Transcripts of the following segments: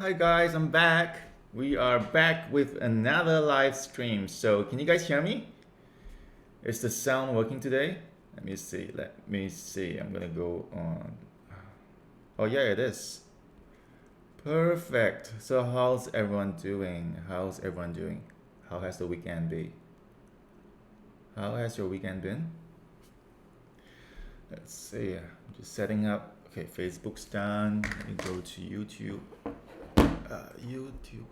Hi guys, I'm back. We are back with another live stream. So can you guys hear me? Is the sound working today? Let me see. I'm gonna go on. Oh yeah, it is. Perfect. So how's everyone doing? How's everyone doing? How has the weekend been? How has your weekend been? Let's see. I'm just setting up. Okay, Facebook's done. Let me go to YouTube. YouTube.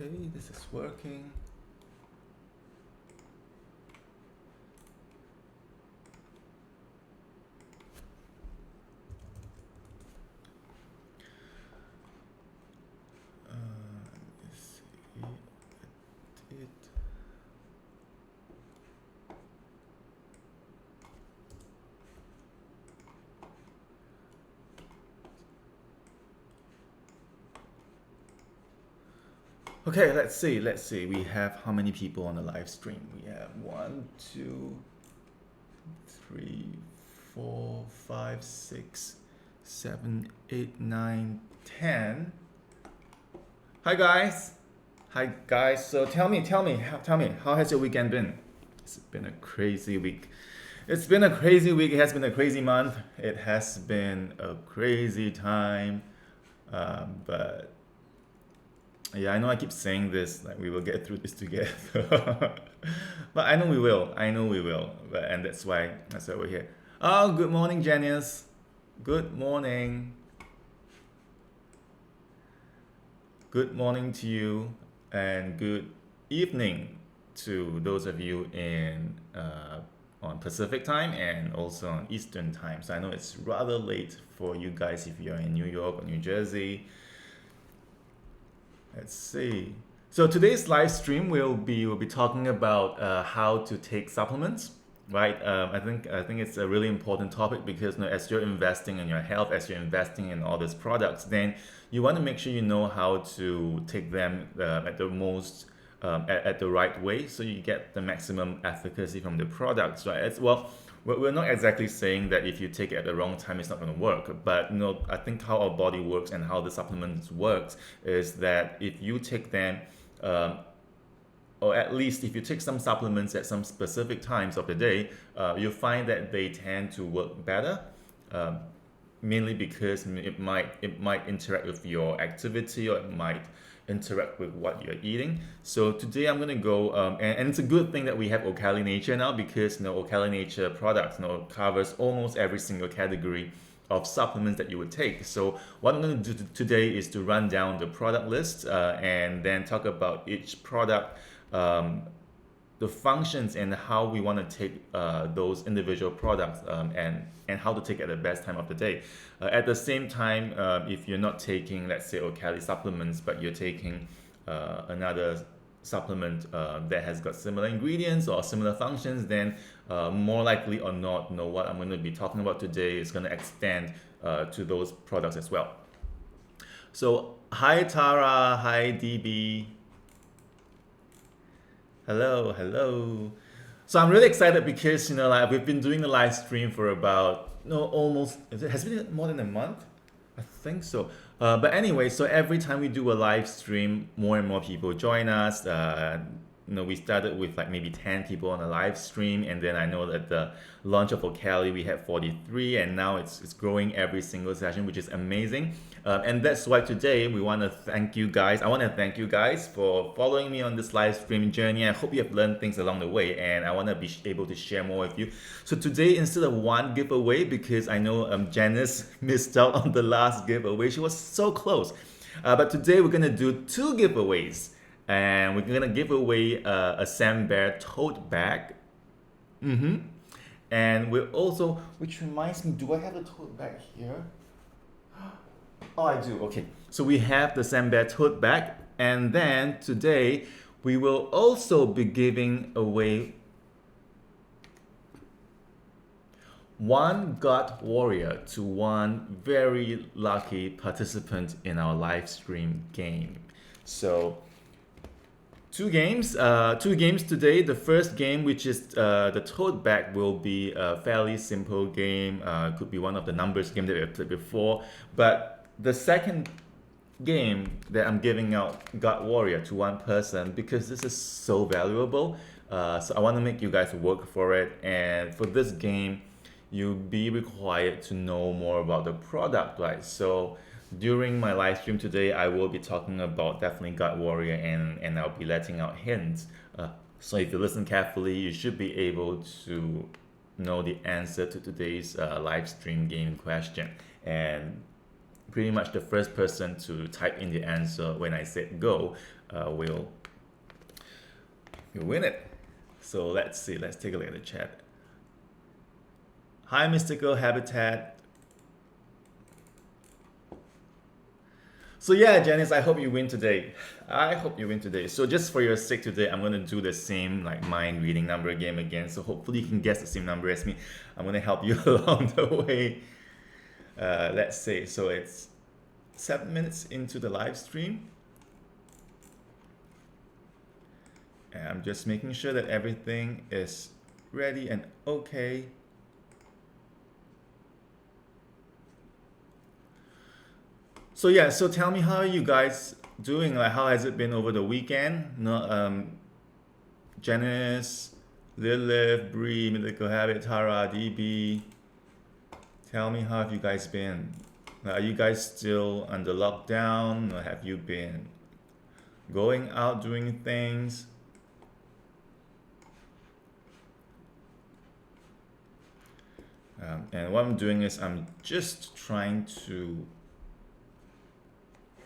Okay, this is working. Let's see. Edit. Okay, let's see. We have how many people on the live stream? We have 1, 2, 3, 4, 5, 6, 7, 8, 9, 10. Hi guys. So tell me, how has your weekend been? It's been a crazy week. It has been a crazy month. It has been a crazy time. But yeah, I know I keep saying this, like we will get through this together. But I know we will. And that's why we're here. Oh, good morning, Janice. Good morning. Good morning to you, and good evening to those of you in on Pacific time and also on Eastern time. So I know it's rather late for you guys if you're in New York or New Jersey. Let's see. So today's live stream we'll be talking about how to take supplements, right? I think it's a really important topic because as you're investing in your health, as you're investing in all these products, then you want to make sure you know how to take them at the most at the right way, so you get the maximum efficacy from the products, right? As well, we're not exactly saying that if you take it at the wrong time, it's not going to work. But I think how our body works and how the supplements works is that if you take them, um, or at least if you take some supplements at some specific times of the day, you'll find that they tend to work better. Um, Mainly because it might interact with your activity, or it might interact with what you're eating. So today I'm gonna go, and it's a good thing that we have Okali Nature now, because Okali Nature products covers almost every single category of supplements that you would take. So what I'm going to do today is to run down the product list, and then talk about each product, the functions, and how we want to take those individual products, and how to take at the best time of the day. At the same time, if you're not taking, let's say, Okali supplements, but you're taking another supplement that has got similar ingredients or similar functions, then more likely or not, what I'm going to be talking about today is going to extend to those products as well. So, hi Tara, hi DB. Hello. So I'm really excited because like we've been doing the live stream for about almost, has it been more than a month? I think so. But anyway, so every time we do a live stream, more and more people join us. We started with like maybe 10 people on a live stream, and then I know that the launch of Okali we had 43, and now it's growing every single session, which is amazing. And that's why today we want to thank you guys. I want to thank you guys for following me on this live stream journey. I hope you have learned things along the way, and I want to be able to share more with you. So today, instead of one giveaway, because I know Janice missed out on the last giveaway, she was so close. But today we're gonna do two giveaways, and we're gonna give away a Sam Bear tote bag. And we're also, which reminds me, do I have a tote bag here? Oh, I do. Okay. So we have the Sam Bear tote bag, and then today we will also be giving away one God Warrior to one very lucky participant in our live stream game. So Two games today. The first game, which is the tote bag, will be a fairly simple game. Could be one of the numbers game that we have played before. But the second game that I'm giving out God Warrior to one person because this is so valuable. So I want to make you guys work for it. And for this game, you'll be required to know more about the product, right? So during my live stream today, I will be talking about definitely God Warrior, and I'll be letting out hints. So if you listen carefully, you should be able to know the answer to today's live stream game question. And pretty much the first person to type in the answer when I said go will win it. So let's see. Let's take a look at the chat. Hi, Mystical Habitat. So yeah, Janice, I hope you win today. I hope you win today. So just for your sake today, I'm gonna do the same like mind reading number game again. So hopefully you can guess the same number as me. I'm gonna help you along the way. Let's say so it's 7 minutes into the live stream. And I'm just making sure that everything is ready and okay. So yeah, so tell me, how are you guys doing? Like, how has it been over the weekend? No, Janice, Lilith, Bree, Mythical Habit, Tara, DB. Tell me, how have you guys been? Are you guys still under lockdown, or have you been going out doing things? And what I'm doing is I'm just trying to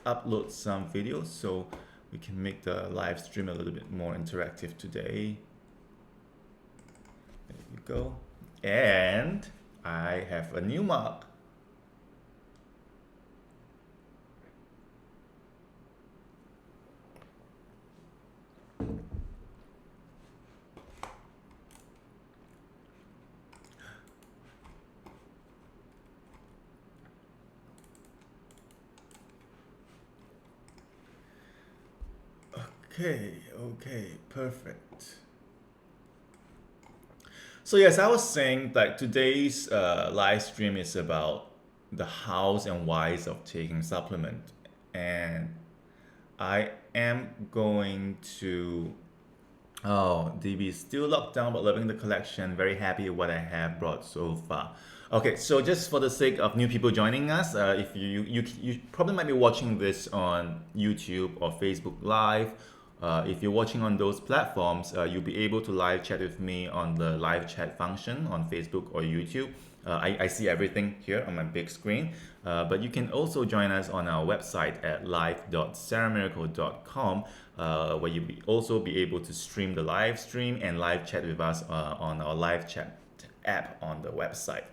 upload some videos so we can make the live stream a little bit more interactive today. There you go. And I have a new mug. Okay, perfect. So yes, I was saying like today's live stream is about the hows and whys of taking supplement, and I am going to. Oh, DB is still locked down but loving the collection. Very happy with what I have brought so far. Okay, so just for the sake of new people joining us, if you probably might be watching this on YouTube or Facebook Live. If you're watching on those platforms, you'll be able to live chat with me on the live chat function on Facebook or YouTube. I see everything here on my big screen, but you can also join us on our website at live.ceramiracle.com, where you'll also be able to stream the live stream and live chat with us on our live chat app on the website.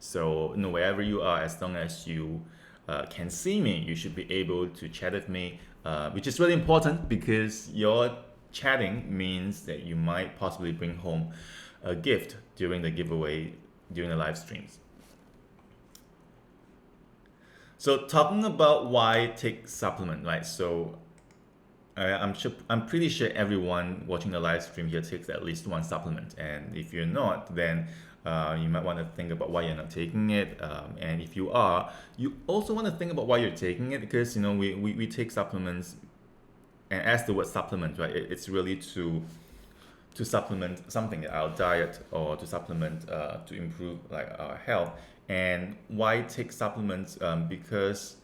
So wherever you are, as long as you can see me, you should be able to chat with me, which is really important because your chatting means that you might possibly bring home a gift during the giveaway, during the live streams. So talking about why take supplement, right? So I'm pretty sure everyone watching the live stream here takes at least one supplement, and if you're not, then you might want to think about why you're not taking it, and if you are, you also want to think about why you're taking it, because we take supplements, and as the word supplement, right, it's really to supplement something in our diet, or to supplement to improve like our health. And why take supplements? Because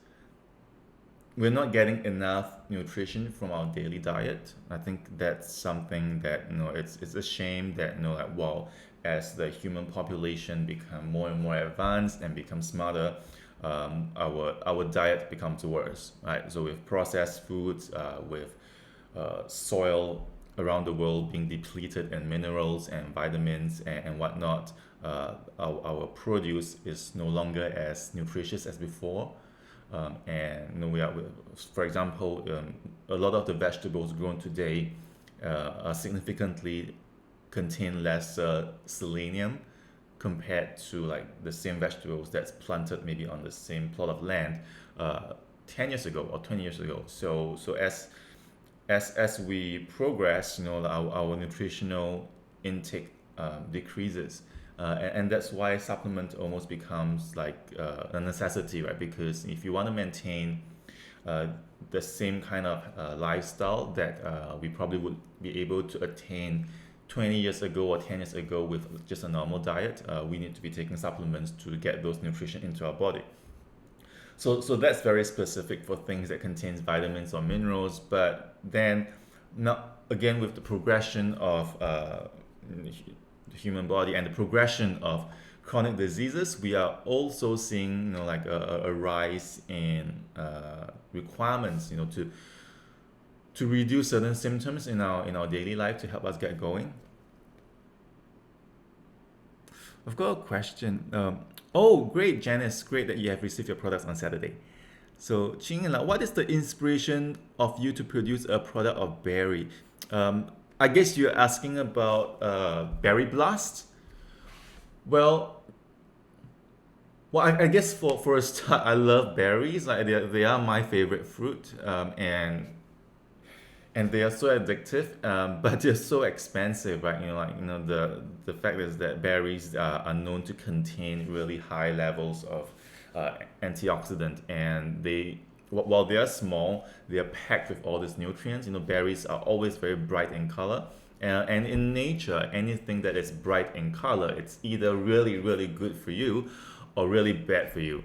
we're not getting enough nutrition from our daily diet. I think that's something that it's a shame that like wow, as the human population become more and more advanced and become smarter, our diet becomes worse, right? So with processed foods, with soil around the world being depleted in minerals and vitamins and whatnot, our produce is no longer as nutritious as before. For example, a lot of the vegetables grown today are significantly contain less selenium compared to like the same vegetables that's planted maybe on the same plot of land 10 years ago or 20 years ago. So as as we progress, our nutritional intake decreases, and that's why supplement almost becomes like a necessity, right? Because if you want to maintain uh, the same kind of lifestyle that we probably would be able to attain 20 years ago or 10 years ago with just a normal diet, we need to be taking supplements to get those nutrition into our body. So that's very specific for things that contains vitamins or minerals. But then, now again, with the progression of the human body and the progression of chronic diseases, we are also seeing, like a rise in requirements, to reduce certain symptoms in our daily life to help us get going. I've got a question. Oh, great, Janice. Great that you have received your products on Saturday. So, Ching, what is the inspiration of you to produce a product of berry? I guess you're asking about Berry Blast. Well, I guess for a start, I love berries. Like they are my favorite fruit, and they are so addictive, but they're so expensive, right? The fact is that berries are known to contain really high levels of antioxidant, and while they are small, they are packed with all these nutrients. Berries are always very bright in color. And in nature, anything that is bright in color, it's either really, really good for you or really bad for you,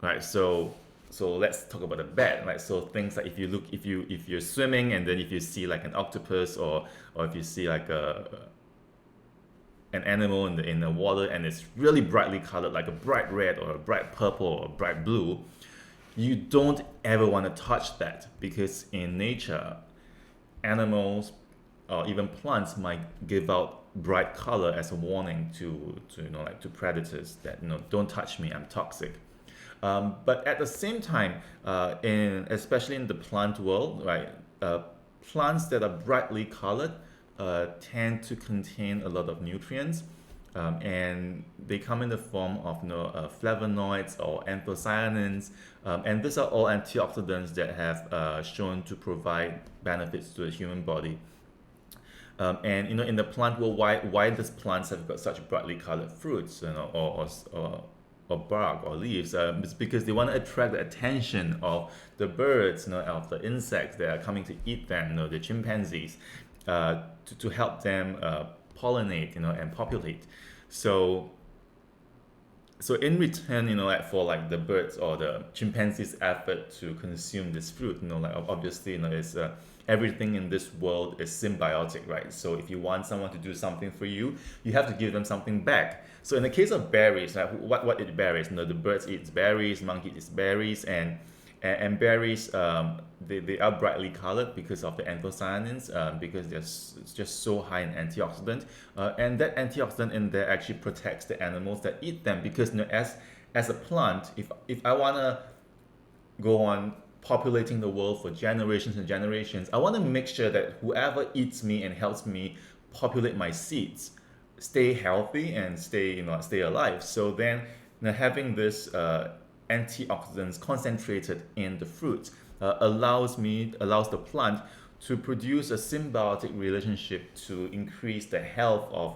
right? So let's talk about the bad, right? So things like if you're swimming and then if you see like an octopus, or if you see like an animal in the water and it's really brightly colored, like a bright red or a bright purple or a bright blue, you don't ever want to touch that, because in nature, animals or even plants might give out bright color as a warning to predators that, don't touch me, I'm toxic. But at the same time, in especially in the plant world, right, plants that are brightly colored tend to contain a lot of nutrients, and they come in the form of flavonoids or anthocyanins, and these are all antioxidants that have shown to provide benefits to the human body. And in the plant world, why does plants have got such brightly colored fruits, or bark or leaves? It's because they want to attract the attention of the birds, of the insects that are coming to eat them, the chimpanzees, to help them pollinate, and populate. So so in return, like for like the birds or the chimpanzees' effort to consume this fruit, like obviously, it's everything in this world is symbiotic, right? So if you want someone to do something for you, you have to give them something back. So in the case of berries, like what eat berries? The birds eat berries, monkey eats berries, and berries, they are brightly colored because of the anthocyanins, because it's just so high in antioxidant, and that antioxidant in there actually protects the animals that eat them, because as a plant, if I want to go on populating the world for generations and generations, I want to make sure that whoever eats me and helps me populate my seeds stay healthy and stay alive. So then, having this antioxidants concentrated in the fruit allows the plant to produce a symbiotic relationship to increase the health of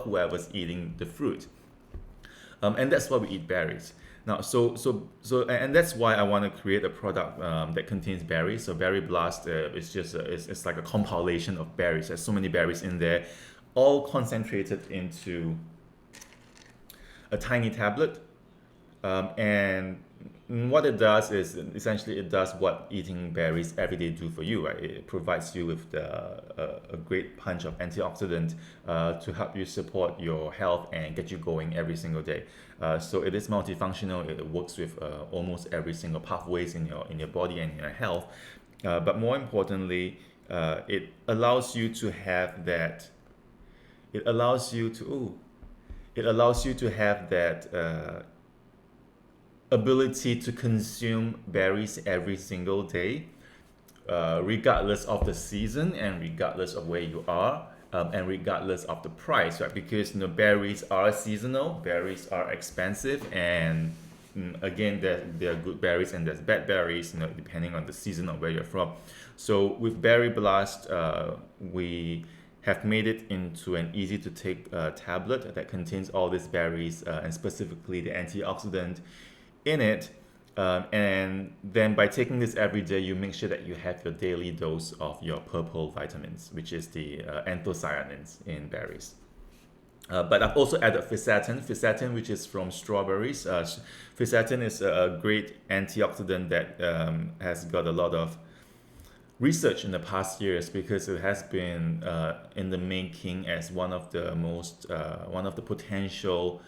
whoever's eating the fruit. And that's why we eat berries. Now, and that's why I want to create a product that contains berries. So Berry Blast is just it's like a compilation of berries. There's so many berries in there, all concentrated into a tiny tablet. And what it does is essentially it does what eating berries every day do for you, right? It provides you with a great punch of antioxidant to help you support your health and get you going every single day. So it is multifunctional. It works with almost every single pathways in your body and in your health. But more importantly, it allows you to have that. It allows you to. Ooh, it allows you to have that. Ability to consume berries every single day, regardless of the season and regardless of where you are, and regardless of the price, right? Because berries are seasonal, berries are expensive, and again, there are good berries and there's bad berries, depending on the season of where you're from. So with Berry Blast, we have made it into an easy to take tablet that contains all these berries and specifically the antioxidant in it. And then by taking this every day, you make sure that you have your daily dose of your purple vitamins, which is the anthocyanins in berries. But I've also added fisetin, which is from strawberries. Fisetin is a great antioxidant that has got a lot of research in the past years because it has been in the making as one of the potential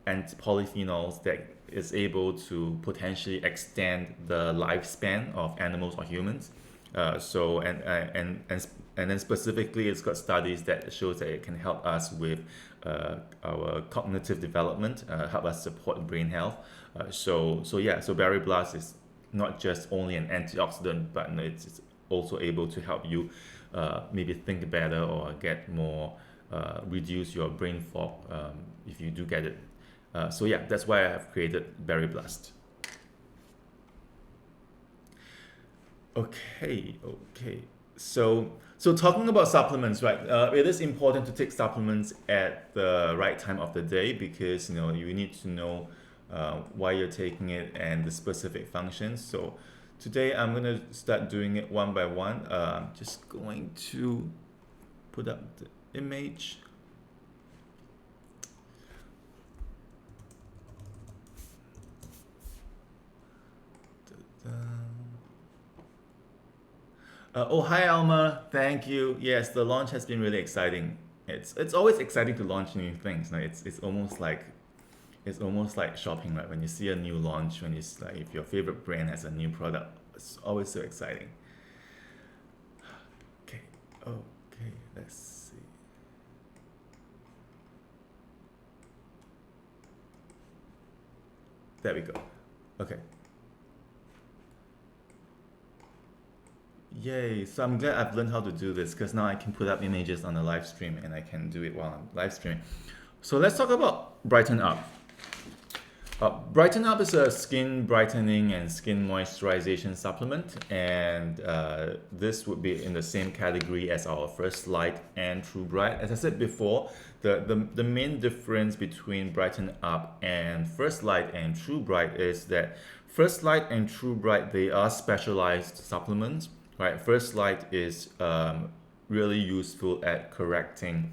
polyphenols that is able to potentially extend the lifespan of animals or humans. And then specifically, it's got studies that shows that it can help us with our cognitive development, help us support brain health. So Berry Blast is not just only an antioxidant, but it's also able to help you maybe think better or get more, reduce your brain fog if you do get it. That's why I have created Berry Blast. Okay. So talking about supplements, right? It is important to take supplements at the right time of the day because you need to know why you're taking it and the specific functions. So today I'm going to start doing it one by one. I'm just going to put up the image. Hi Alma, thank you. Yes, the launch has been really exciting. It's always exciting to launch new things. No? It's almost like shopping, right? When you see a new launch, when it's like if your favorite brand has a new product, it's always so exciting. Okay, let's see. There we go. Okay. Yay, so I'm glad I've learned how to do this because now I can put up images on the live stream and I can do it while I'm live streaming. So let's talk about Brighten Up. Brighten Up is a skin brightening and skin moisturization supplement, and this would be in the same category as our First Light and True Bright. As I said before, the main difference between Brighten Up and First Light and True Bright is that First Light and True Bright, they are specialized supplements, right? First Light is really useful at correcting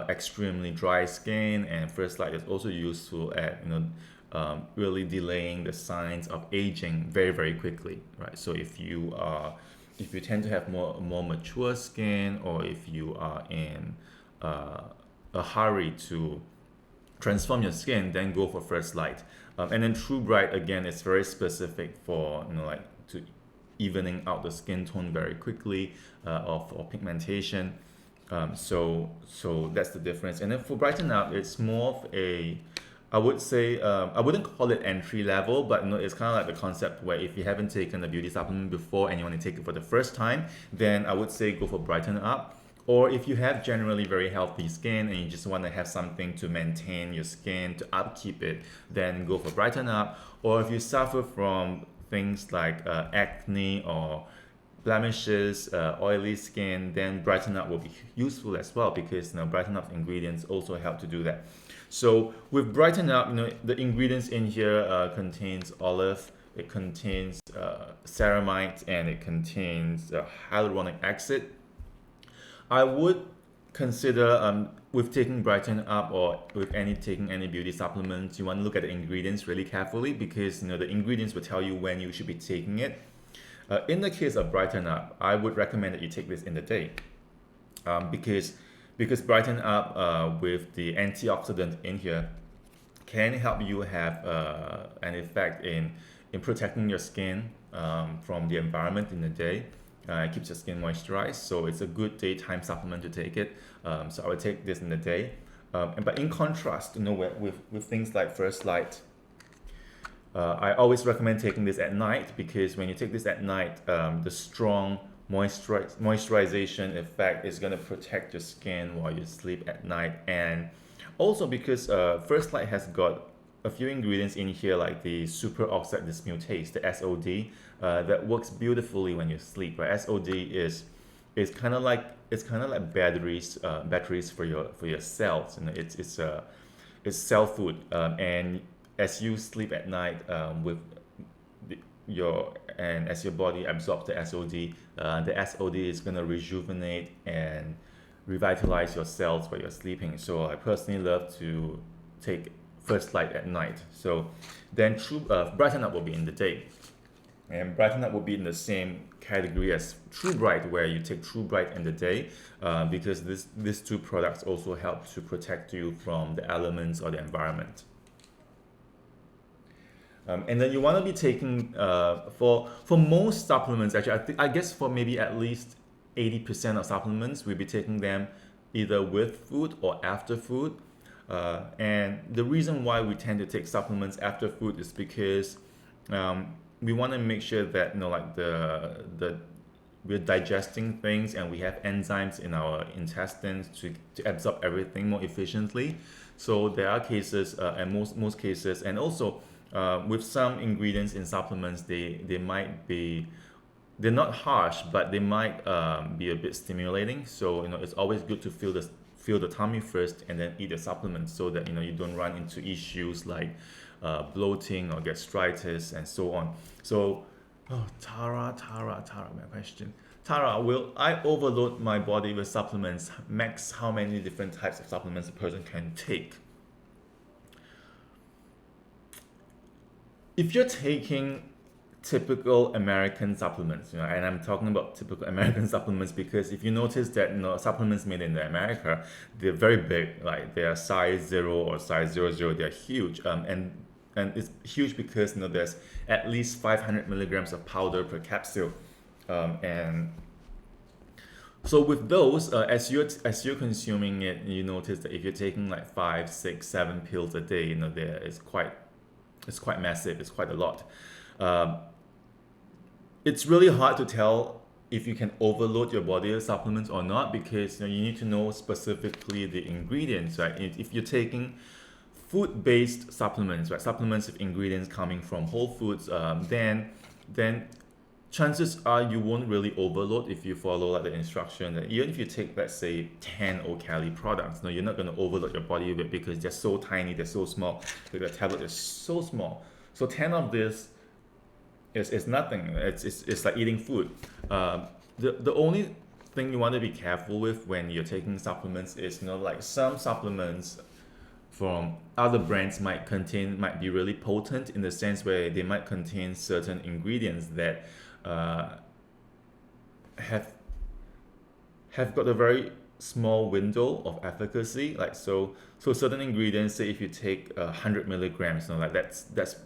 extremely dry skin, and First Light is also useful at really delaying the signs of aging very, very quickly, right? So if you tend to have more mature skin, or if you are in a hurry to transform your skin, then go for First Light. And then True Bright, again, is very specific for like to evening out the skin tone very quickly, or pigmentation. So that's the difference. And then for Brighten Up, it's more of a, I would say, I wouldn't call it entry level, but it's kind of like the concept where if you haven't taken a beauty supplement before and you want to take it for the first time, then I would say go for Brighten Up. Or if you have generally very healthy skin and you just want to have something to maintain your skin, to upkeep it, then go for Brighten Up. Or if you suffer from things like acne or blemishes, oily skin, then Brighten Up will be useful as well because Brighten Up ingredients also help to do that. So with Brighten Up, the ingredients in here contains olive, it contains ceramide, and it contains hyaluronic acid. I would consider with taking Brighten Up or with taking any beauty supplements, you want to look at the ingredients really carefully because the ingredients will tell you when you should be taking it. In the case of Brighten Up, I would recommend that you take this in the day because Brighten Up with the antioxidant in here can help you have an effect in protecting your skin from the environment in the day. It keeps your skin moisturized, so it's a good daytime supplement to take it. So I would take this in the day. But in contrast, with things like First Light, I always recommend taking this at night because when you take this at night, the strong moisturization effect is going to protect your skin while you sleep at night. And also because First Light has got a few ingredients in here like the superoxide dismutase, the SOD, that works beautifully when you sleep. Right? SOD is kind of like batteries for your cells. It's cell food, and as you sleep at night, as your body absorbs the SOD is gonna rejuvenate and revitalize your cells while you're sleeping. So I personally love to take first light at night. So then brighten up will be in the day. And brighten up will be in the same category as True Bright, where you take True Bright in the day, because these two products also help to protect you from the elements or the environment. And then you want to be taking for most supplements. Actually, I guess for maybe at least 80% of supplements, we'll be taking them either with food or after food. And the reason why we tend to take supplements after food is because we want to make sure that we're digesting things and we have enzymes in our intestines to absorb everything more efficiently. So there are cases, and most cases, and also with some ingredients in supplements, they're not harsh, but they might be a bit stimulating. So it's always good to feel the tummy first and then eat the supplements, so that you don't run into issues like bloating or gastritis and so on. So, Tara, my question. Tara, will I overload my body with supplements? Max, how many different types of supplements a person can take? If you're taking typical American supplements, and I'm talking about typical American supplements because if you notice that supplements made in America, they're very big, like they are size 0 or size 00, they're huge, and it's huge because there's at least 500 milligrams of powder per capsule, and so with those, as you're consuming it, you notice that if you're taking like 5, 6, 7 pills a day, it's quite massive. It's quite a lot. It's really hard to tell if you can overload your body with supplements or not, because you need to know specifically the ingredients, right? If you're taking food-based supplements, right, supplements with ingredients coming from whole foods, then chances are you won't really overload if you follow like the instruction. That even if you take, let's say, 10 Ocali products, you're not going to overload your body with it because they're so tiny, they're so small. The tablet is so small. So 10 of this is nothing. It's like eating food. The only thing you want to be careful with when you're taking supplements is like some supplements from other brands might be really potent, in the sense where they might contain certain ingredients that have got a very small window of efficacy. Like so certain ingredients, say if you take 100 milligrams, like that's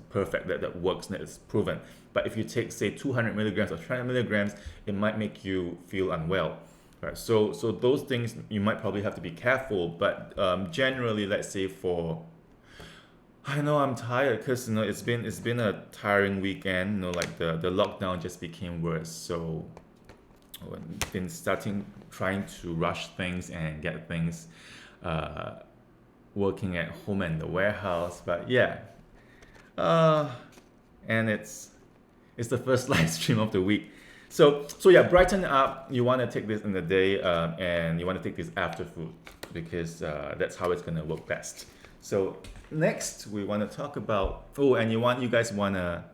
perfect, that works, that's proven. But if you take, say, 200 milligrams or 300 milligrams, it might make you feel unwell. Right, so those things you might probably have to be careful, but generally, let's say I know I'm tired because it's been a tiring weekend. Like the lockdown just became worse, so I've been trying to rush things and get things working at home and the warehouse. But yeah, and it's the first live stream of the week. So yeah, brighten up. You want to take this in the day, and you want to take this after food, because that's how it's gonna work best. So next we want to talk about, you guys wanna.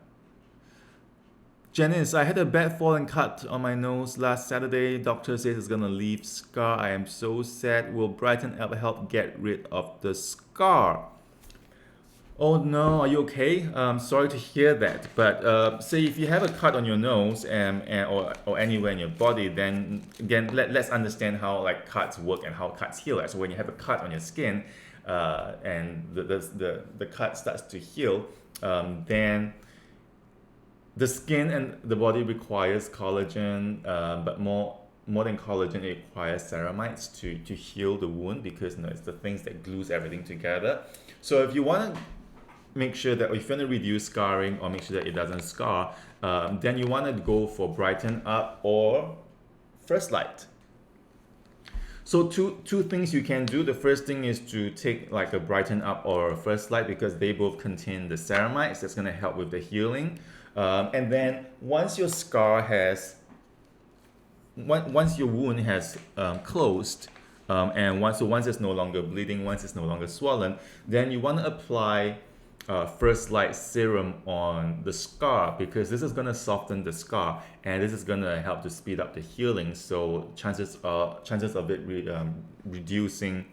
Janice, I had a bad fall and cut on my nose last Saturday. Doctor says it's gonna leave scar. I am so sad. Will Brighten Up help get rid of the scar? Oh no, are you okay? Sorry to hear that. But say if you have a cut on your nose or anywhere in your body, then again let's understand how like cuts work and how cuts heal. So when you have a cut on your skin, and the cut starts to heal, then the skin and the body requires collagen, but more than collagen, it requires ceramides to heal the wound, because it's the things that glues everything together. So if you want to make sure that, if you want to reduce scarring or make sure that it doesn't scar, then you want to go for Brighten Up or First Light. So two things you can do. The first thing is to take like a Brighten Up or a First Light because they both contain the ceramides. That's going to help with the healing. And then once your scar has, once your wound has closed, and once it's no longer bleeding, once it's no longer swollen, then you want to apply First Light serum on the scar because this is going to soften the scar and this is going to help to speed up the healing. So chances of it reducing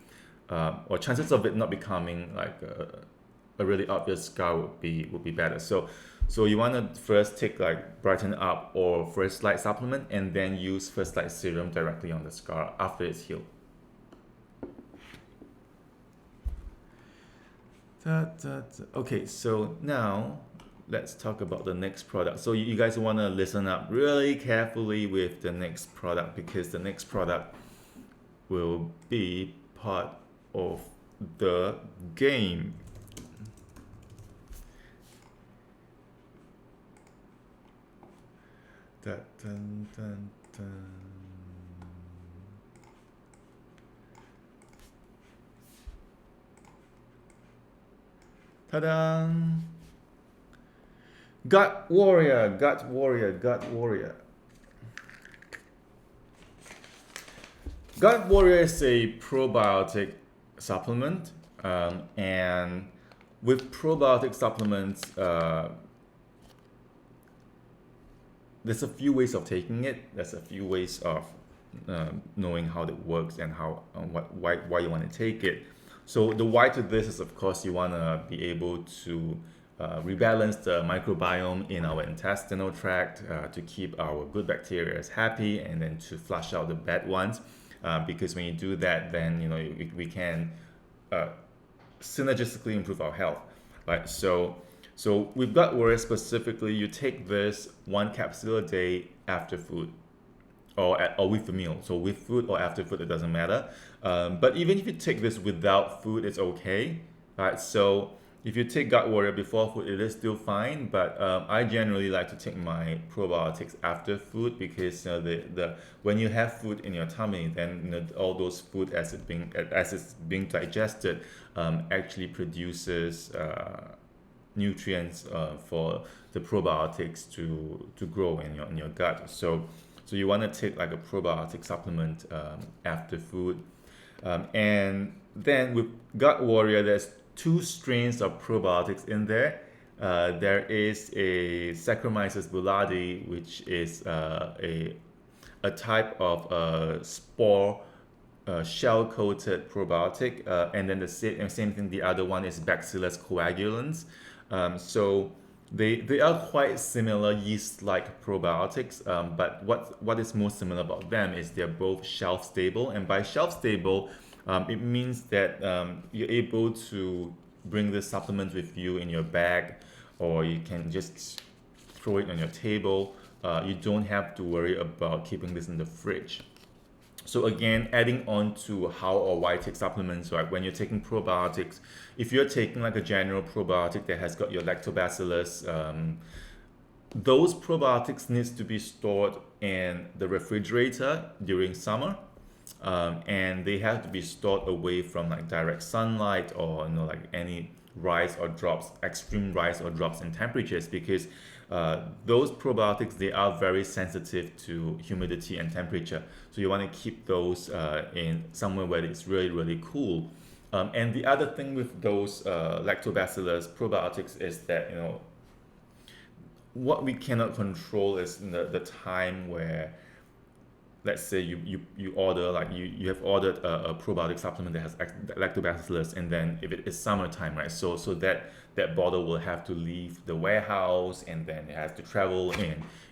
or chances of it not becoming like a really obvious scar would be better. So you want to first take like Brighten Up or First Light supplement and then use First Light serum directly on the scar after it's healed. Okay, so now let's talk about the next product. So you guys want to listen up really carefully with the next product because the next product will be part of the game. Dun, dun, dun, dun. Ta-da! Gut Warrior, Gut Warrior, Gut Warrior. Gut Warrior is a probiotic supplement, and with probiotic supplements, there's a few ways of taking it. There's a few ways of knowing how it works and how why you want to take it. So the why to this is, of course, you want to be able to rebalance the microbiome in our intestinal tract to keep our good bacteria happy and then to flush out the bad ones. Because when you do that, then we can synergistically improve our health. Right? So with Gut Warrior specifically, you take this 1 capsule a day after food. Or with the meal. So with food or after food, it doesn't matter. But even if you take this without food, it's okay. Right? So if you take Gut Warrior before food, it is still fine. But I generally like to take my probiotics after food because when you have food in your tummy, then all those food as it's being digested actually produces nutrients for the probiotics to grow in your gut. So you want to take like a probiotic supplement after food. And then with Gut Warrior, there's 2 strains of probiotics in there. There is a Saccharomyces boulardii, which is a type of spore shell-coated probiotic. And then the same thing, the other one is Bacillus coagulans. So they are quite similar yeast-like probiotics, but what is most similar about them is they're both shelf-stable. And by shelf-stable, it means that you're able to bring this supplement with you in your bag, or you can just throw it on your table. You don't have to worry about keeping this in the fridge. So again, adding on to how or why take supplements, right? When you're taking probiotics, if you're taking like a general probiotic that has got your lactobacillus, those probiotics needs to be stored in the refrigerator during summer, and they have to be stored away from like direct sunlight or like any rise or drops, extreme rise or drops in temperatures, because those probiotics, they are very sensitive to humidity and temperature. So you want to keep those in somewhere where it's really, really cool. And the other thing with those lactobacillus probiotics is that, what we cannot control is the time where, let's say you order, like you have ordered a probiotic supplement that has lactobacillus, and then if it is summertime, right? So that bottle will have to leave the warehouse, and then it has to travel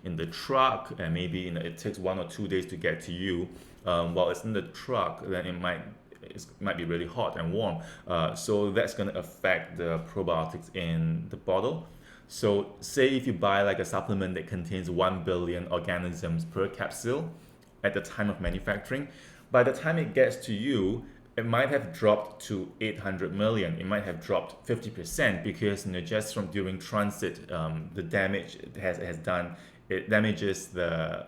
in the truck, and maybe it takes 1 or 2 days to get to you. While it's in the truck, then it might be really hot and warm. So that's going to affect the probiotics in the bottle. So say if you buy like a supplement that contains 1 billion organisms per capsule at the time of manufacturing, by the time it gets to you, it might have dropped to 800 million. It might have dropped 50% because just from during transit, the damage it has done, it damages the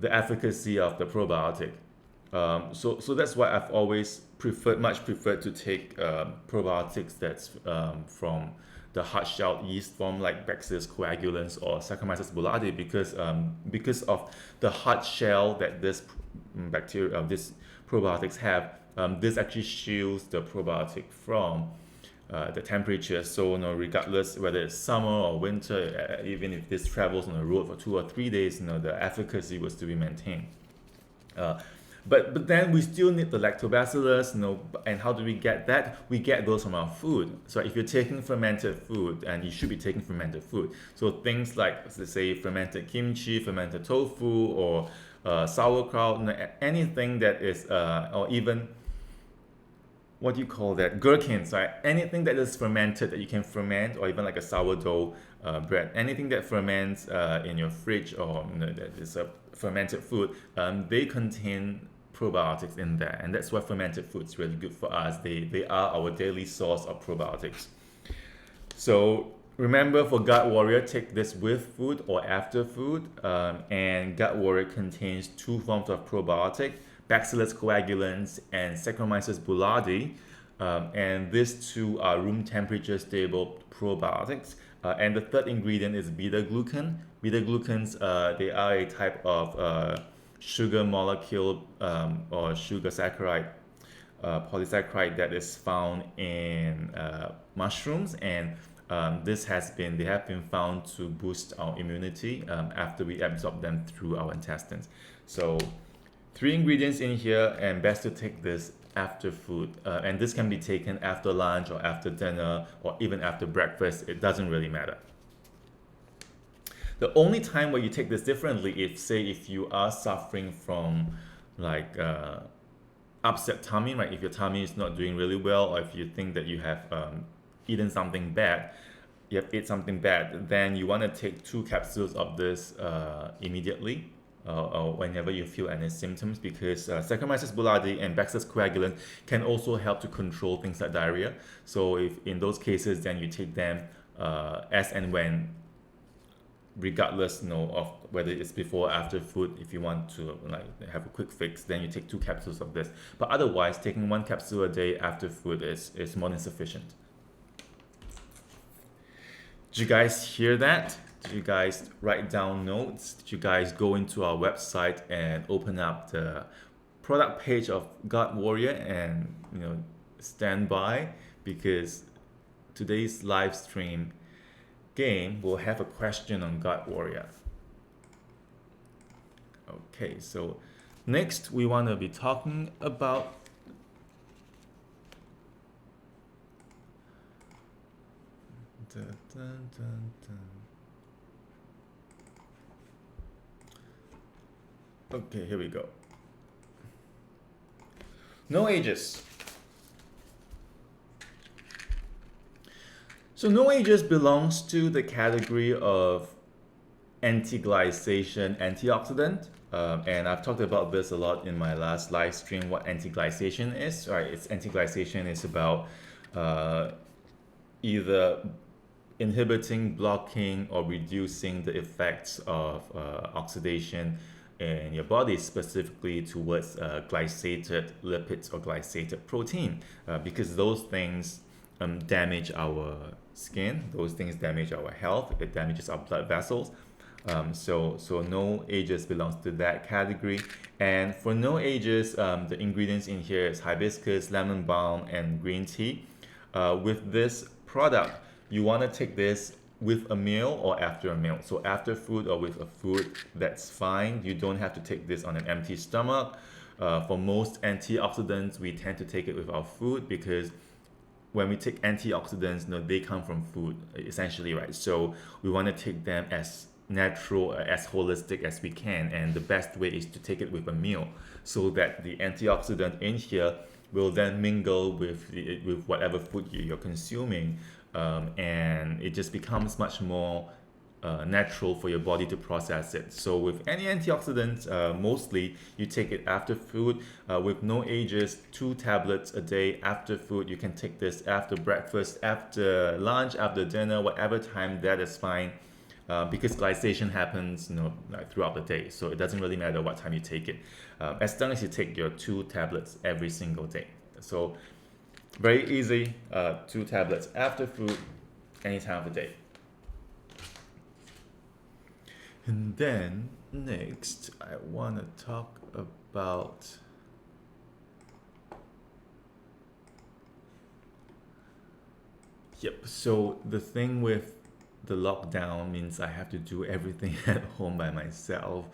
efficacy of the probiotic. So that's why I've always much preferred to take probiotics that's from the hard-shelled yeast form like Bacillus coagulans or Saccharomyces boulardii because of the hard shell that this bacteria this probiotics have. This actually shields the probiotic from the temperature. So regardless whether it's summer or winter, even if this travels on the road for 2 or 3 days, the efficacy will still be maintained. But then we still need the lactobacillus, and how do we get that? We get those from our food. So if you're taking fermented food, and you should be taking fermented food, so things like, let's say, fermented kimchi, fermented tofu, or sauerkraut, anything that is, or even, what do you call that? Gherkins, right? Anything that is fermented that you can ferment, or even like a sourdough bread, anything that ferments in your fridge, or that is a fermented food, they contain probiotics in there, and that's why fermented food is really good for us. They are our daily source of probiotics. So remember, for Gut Warrior, take this with food or after food, and Gut Warrior contains 2 forms of probiotic: Bacillus coagulans and Saccharomyces boulardii, and these 2 are room temperature stable probiotics. And the third ingredient is beta-glucan. Beta-glucans, they are a type of sugar molecule or sugar saccharide, polysaccharide that is found in mushrooms, and they have been found to boost our immunity after we absorb them through our intestines. So 3 ingredients in here, and best to take this after food, and this can be taken after lunch or after dinner or even after breakfast. It doesn't really matter. The only time where you take this differently, if you are suffering from like upset tummy, right? If your tummy is not doing really well, or if you think that you have eaten something bad, then you want to take 2 capsules of this immediately. Or whenever you feel any symptoms, because Saccharomyces boulardii and Bacillus coagulans can also help to control things like diarrhea. So if in those cases, then you take them as and when, regardless of whether it's before or after food. If you want to have a quick fix, then you take 2 capsules of this. But otherwise, taking 1 capsule a day after food is more than sufficient. Did you guys hear that? Did you guys write down notes? Did you guys go into our website and open up the product page of Gut Warrior and stand by? Because today's live stream game will have a question on Gut Warrior. Okay, so next we want to be talking about Okay, here we go. No ages. So no ages belongs to the category of anti-glycation antioxidant. And I've talked about this a lot in my last live stream, what anti-glycation is. Right? It's anti-glycation is about either inhibiting, blocking, or reducing the effects of oxidation in your body, specifically towards glycated lipids or glycated protein, because those things damage our skin, those things damage our health, it damages our blood vessels. So no ages belongs to that category. And for no ages, the ingredients in here is hibiscus, lemon balm, and green tea. With this product, you want to take this with a meal or after a meal. So after food or with a food, that's fine. You don't have to take this on an empty stomach. For most antioxidants, we tend to take it with our food, because when we take antioxidants, they come from food, essentially, right? So we want to take them as natural, as holistic as we can, and the best way is to take it with a meal, so that the antioxidant in here will then mingle with whatever food you're consuming, and it just becomes much more natural for your body to process it. So with any antioxidants, mostly you take it after food. With no ages, 2 tablets a day after food. You can take this after breakfast, after lunch, after dinner, whatever time, that is fine. because glycation happens, like throughout the day. So it doesn't really matter what time you take it, as long as you take your 2 tablets every single day. So very easy, 2 tablets after food, any time of the day. And then next, I want to talk about so the thing with the lockdown means I have to do everything at home by myself.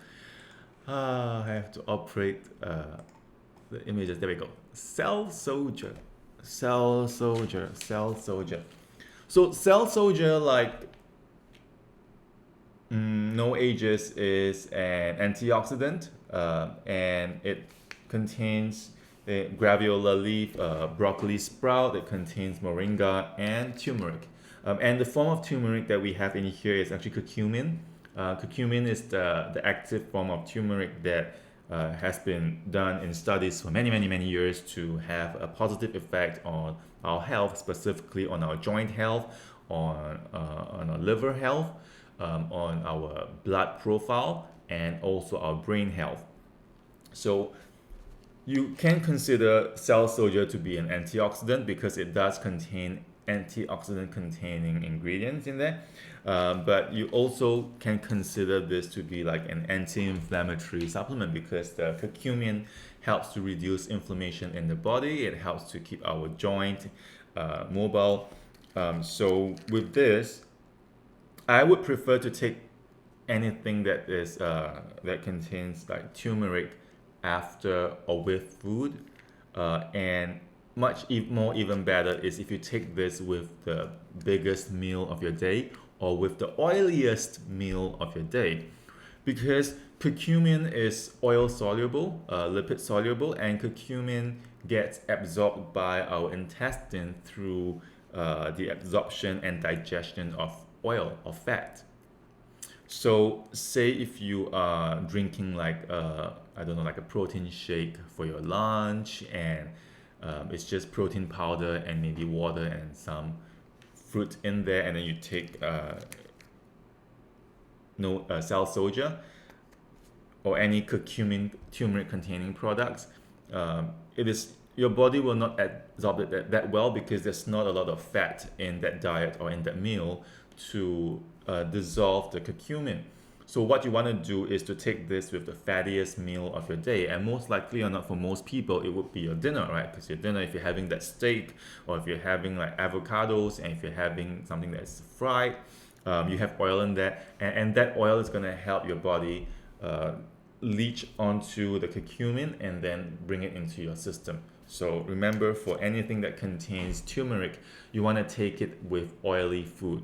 I have to operate the images. There we go. Cell soldier, cell soldier, cell soldier. So cell soldier, like no ages, is an antioxidant, and it contains the graviola leaf, broccoli sprout. It contains moringa and turmeric. And the form of turmeric that we have in here is actually curcumin. Curcumin is the active form of turmeric that has been done in studies for many, many, many years to have a positive effect on our health, specifically on our joint health, on our liver health, on our blood profile, and also our brain health. So you can consider cell soldier to be an antioxidant because it does contain antioxidant containing ingredients in there, but you also can consider this to be like an anti-inflammatory supplement because the curcumin helps to reduce inflammation in the body. It helps to keep our joint mobile. So with this, I would prefer to take anything that is that contains like turmeric after or with food, and much more even better is if you take this with the biggest meal of your day or with the oiliest meal of your day, because curcumin is oil soluble, lipid soluble, and curcumin gets absorbed by our intestine through the absorption and digestion of oil or fat. So say if you are drinking like I don't know, like a protein shake for your lunch, and it's just protein powder and maybe water and some fruit in there, and then you take cell soldier or any curcumin turmeric containing products, it is your body will not absorb it that well because there's not a lot of fat in that diet or in that meal to dissolve the curcumin. So what you want to do is to take this with the fattiest meal of your day, and most likely or not for most people it would be your dinner, right? Because your dinner, if you're having that steak, or if you're having like avocados, and if you're having something that's fried, you have oil in there, and that oil is going to help your body leach onto the curcumin and then bring it into your system. So remember, for anything that contains turmeric, you want to take it with oily food,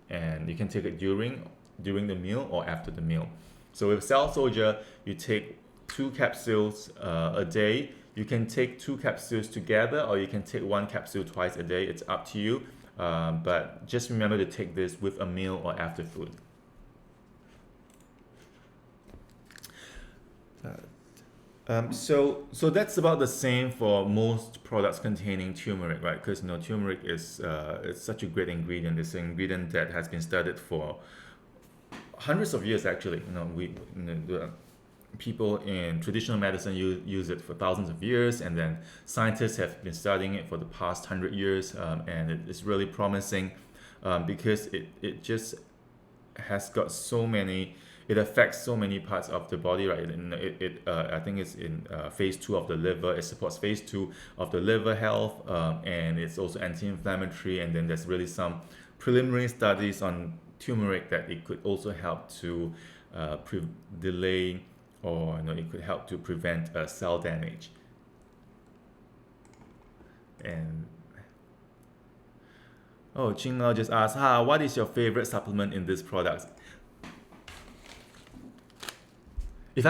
and you can take it during the meal or after the meal. So with cell soldier, you take 2 capsules a day. You can take 2 capsules together, or you can take 1 capsule twice a day. It's up to you, but just remember to take this with a meal or after food. So that's about the same for most products containing turmeric, right? Because turmeric is it's such a great ingredient. It's an ingredient that has been studied for hundreds of years. Actually, the people in traditional medicine use it for thousands of years, and then scientists have been studying it for the past 100 years, and it's really promising because it just has got so many. It affects so many parts of the body, right? And I think it's in phase 2 of the liver. It supports phase 2 of the liver health, and it's also anti-inflammatory. And then there's really some preliminary studies on turmeric that it could also help to delay, or it could help to prevent cell damage. And Jinglao just asked, what is your favorite supplement in this product? If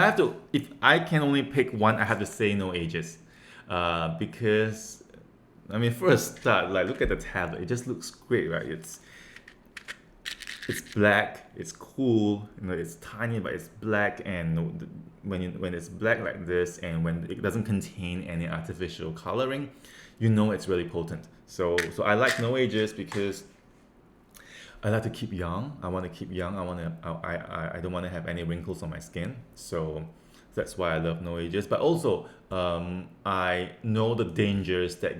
I can only pick one, I have to say no ages, because first start, like, look at the tablet. It just looks great, right? It's black, it's cool, it's tiny, but it's black, and when it's black like this, and when it doesn't contain any artificial coloring, it's really potent. So I like no ages because I like to keep young. I want to keep young. I don't want to have any wrinkles on my skin. So that's why I love no ages. But also, I know the dangers that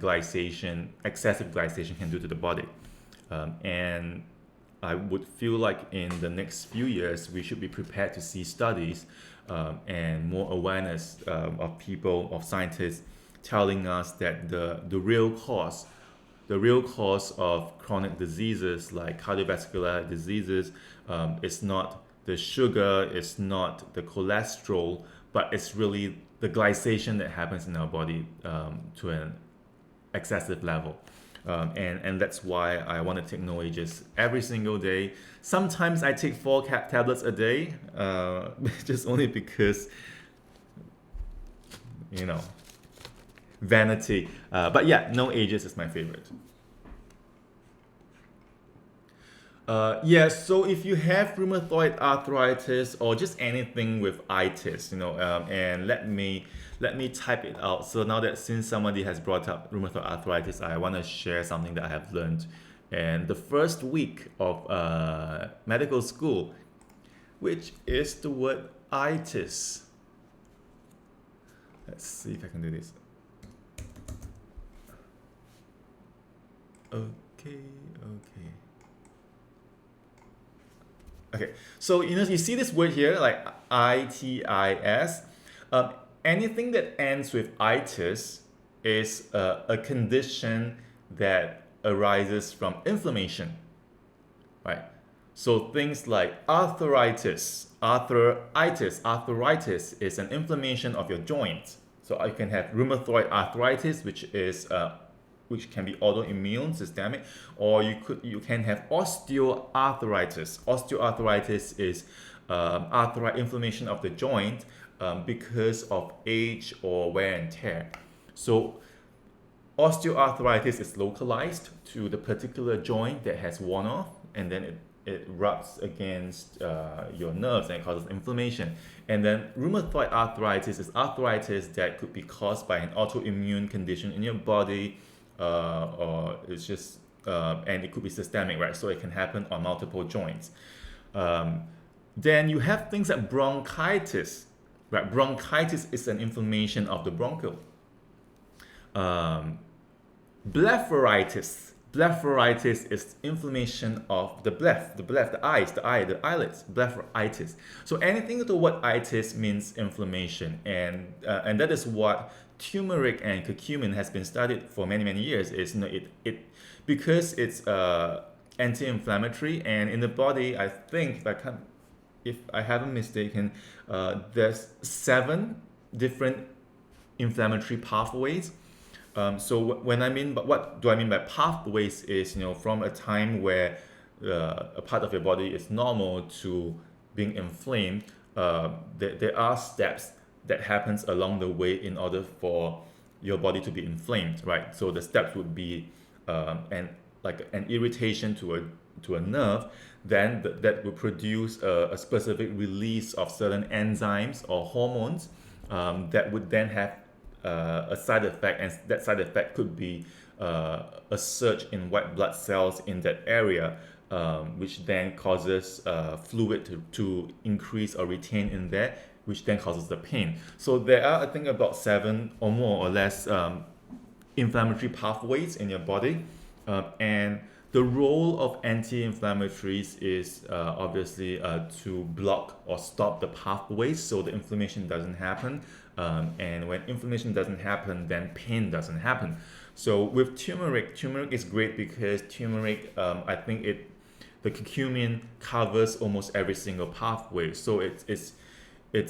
excessive glycation can do to the body. And I would feel like in the next few years, we should be prepared to see studies and more awareness of people, of scientists, telling us that the real cause of chronic diseases like cardiovascular diseases is not the sugar, it's not the cholesterol, but it's really the glycation that happens in our body to an excessive level. And that's why I want to take no ages every single day. Sometimes I take four tablets a day, just only because, you know, vanity. But yeah, no ages is my favorite. Yeah, so if you have rheumatoid arthritis or just anything with itis, and let me type it out. So now that since somebody has brought up rheumatoid arthritis, I want to share something that I have learned. And the first week of medical school, which is the word itis. Let's see if I can do this. Okay, so you see this word here, like itis. Anything that ends with itis is a condition that arises from inflammation, right? So things like arthritis is an inflammation of your joints. So you can have rheumatoid arthritis, which can be autoimmune, systemic, or you can have osteoarthritis. Osteoarthritis is inflammation of the joint because of age or wear and tear. So osteoarthritis is localized to the particular joint that has worn off, and then it rubs against your nerves and it causes inflammation. And then rheumatoid arthritis is arthritis that could be caused by an autoimmune condition in your body, or it's just and it could be systemic, right? So it can happen on multiple joints. Then you have things like bronchitis, right? Bronchitis is an inflammation of the bronchiole. Blepharitis is inflammation of the eyelids, blepharitis. So anything with the word itis means inflammation, and that is what turmeric and curcumin has been studied for many years. Is because it's anti-inflammatory, and in the body, I think if I haven't mistaken, there's 7 different inflammatory pathways. So what do I mean by pathways is, from a time where a part of your body is normal to being inflamed, there are steps that happens along the way in order for your body to be inflamed, right? So the steps would be an irritation to a nerve, then that would produce a specific release of certain enzymes or hormones that would then have a side effect, and that side effect could be a surge in white blood cells in that area, which then causes fluid to increase or retain in there, which then causes the pain. So there are, I think, about 7 or more or less inflammatory pathways in your body, and the role of anti-inflammatories is obviously to block or stop the pathways so the inflammation doesn't happen. And when inflammation doesn't happen, then pain doesn't happen. So with turmeric is great because turmeric, I think the curcumin covers almost every single pathway. So it's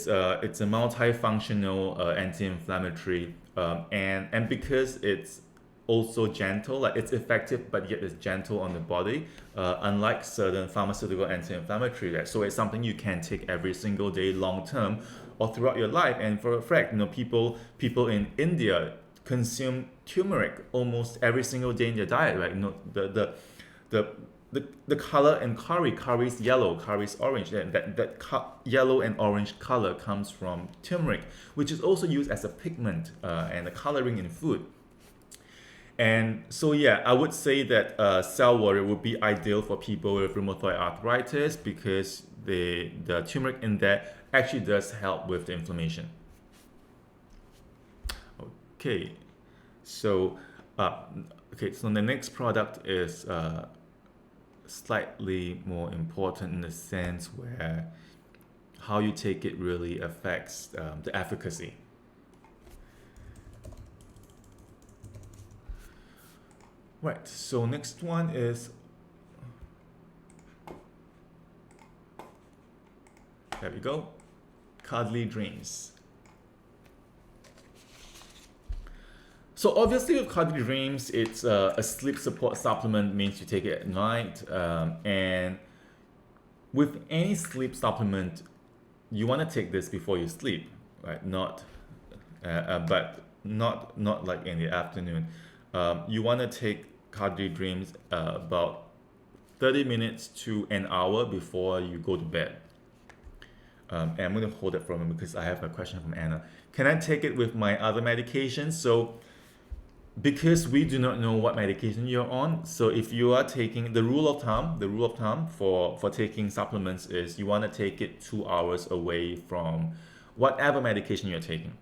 a multifunctional anti-inflammatory, and because it's also gentle, like it's effective but yet it's gentle on the body, unlike certain pharmaceutical anti-inflammatory. So it's something you can take every single day, long term, or throughout your life. And for a fact, people in India consume turmeric almost every single day in their diet, right? The color in curry is yellow, curry is orange. And that yellow and orange color comes from turmeric, which is also used as a pigment and a coloring in food. And so yeah, I would say that Cell Warrior would be ideal for people with rheumatoid arthritis because the turmeric in there actually does help with the inflammation. Okay, so so the next product is slightly more important in the sense where how you take it really affects the efficacy. Right, so next one is, there we go, Cuddly Dreams. So obviously with Cuddly Dreams, it's a sleep support supplement, means you take it at night. And with any sleep supplement, you want to take this before you sleep, right? But not like in the afternoon. You want to take Cuddly Dreams about 30 minutes to an hour before you go to bed. And I'm going to hold it for a moment because I have a question from Anna. Can I take it with my other medications? So because we do not know what medication you're on, so if you are taking, the rule of thumb for taking supplements is you want to take it 2 hours away from whatever medication you're taking.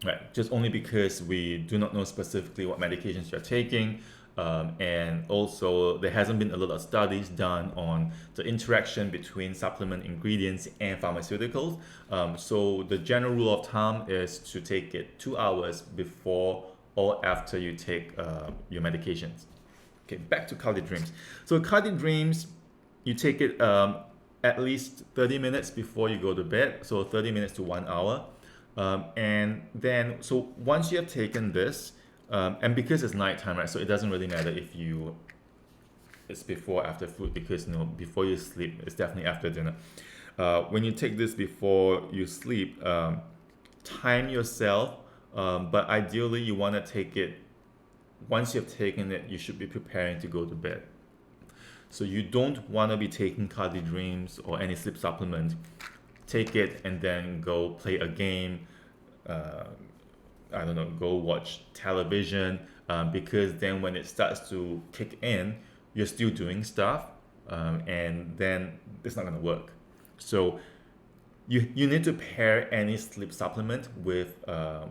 Right, just only because we do not know specifically what medications you're taking, and also there hasn't been a lot of studies done on the interaction between supplement ingredients and pharmaceuticals. So the general rule of thumb is to take it 2 hours before or after you take your medications. Okay, back to Cuddly Dreams. So Cuddly Dreams, you take it at least 30 minutes before you go to bed, so 30 minutes to 1 hour. And then, so once you have taken this, and because it's nighttime, right, so it doesn't really matter if it's before or after food, because before you sleep, it's definitely after dinner. When you take this before you sleep, time yourself, but ideally you want to take it, once you've taken it, you should be preparing to go to bed. So you don't want to be taking Cuddly Dreams or any sleep supplement, take it and then go play a game, I don't know, go watch television, because then when it starts to kick in, you're still doing stuff, and then it's not going to work. So you need to pair any sleep supplement with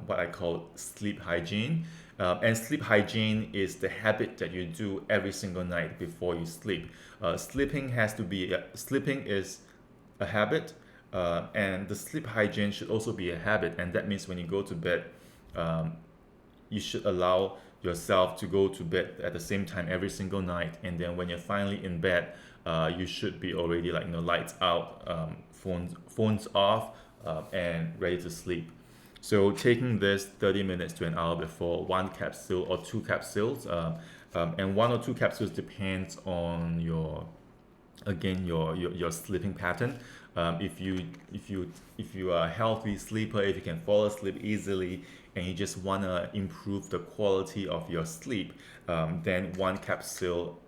what I call sleep hygiene. And sleep hygiene is the habit that you do every single night before you sleep. Sleeping is a habit, and the sleep hygiene should also be a habit. And that means when you go to bed, you should allow yourself to go to bed at the same time every single night. And then when you're finally in bed, you should be already lights out, phones off, and ready to sleep. So taking this 30 minutes to an hour before, 1 capsule or 2 capsules, and 1 or 2 capsules depends on your sleeping pattern. If you are a healthy sleeper, if you can fall asleep easily, and you just want to improve the quality of your sleep, then 1 capsule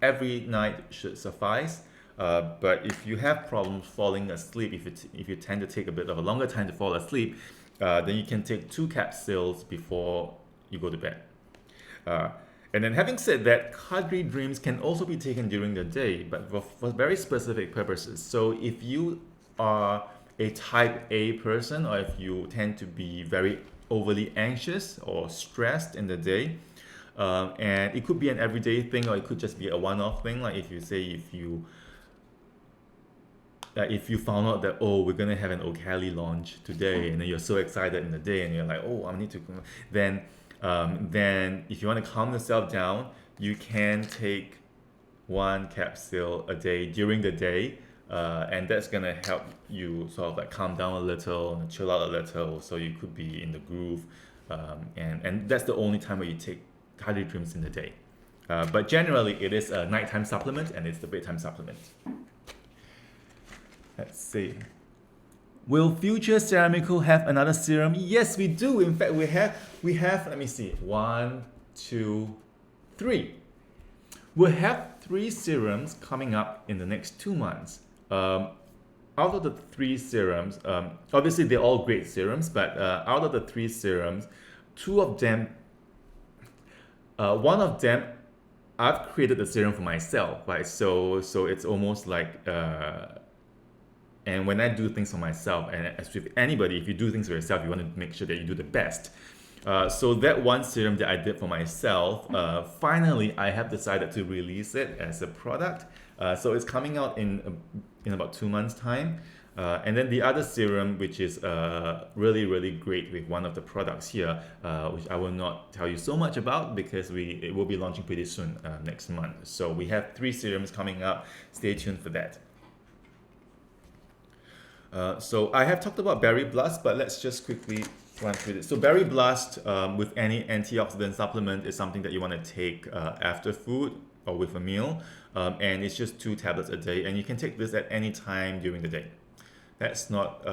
every night should suffice. But if you have problems falling asleep, if you tend to take a bit of a longer time to fall asleep, then you can take 2 capsules before you go to bed. And then having said that, Cuddly Dreams can also be taken during the day, but for very specific purposes. So if you are a type A person, or if you tend to be very overly anxious or stressed in the day, and it could be an everyday thing, or it could just be a one-off thing, like if you found out that, oh, we're gonna have an Ocali launch today, and then you're so excited in the day, and you're like, oh, I need to, then if you want to calm yourself down, you can take 1 capsule a day during the day, and that's gonna help you sort of calm down a little and chill out a little, so you could be in the groove, and that's the only time where you take Cuddly Dreams in the day. But generally, it is a nighttime supplement, and it's the bedtime supplement. Let's see. Will future Ceramiracle have another serum? Yes, we do. In fact, we have. Let me see. 1, 2, 3. We'll have 3 serums coming up in the next 2 months. Out of the 3 serums, obviously they're all great serums, but out of the 3 serums, 2 of them One of them, I've created the serum for myself, right? So it's almost like, and when I do things for myself, and as with anybody, if you do things for yourself, you want to make sure that you do the best. So that one serum that I did for myself, finally I have decided to release it as a product. So it's coming out in about 2 months' time. And then the other serum, which is really, really great with one of the products here, which I will not tell you so much about because it will be launching pretty soon next month. So we have 3 serums coming up. Stay tuned for that. So I have talked about Berry Blast, but let's just quickly run through this. So Berry Blast with any antioxidant supplement is something that you want to take after food or with a meal. And it's just 2 tablets a day. And you can take this at any time during the day. That's not,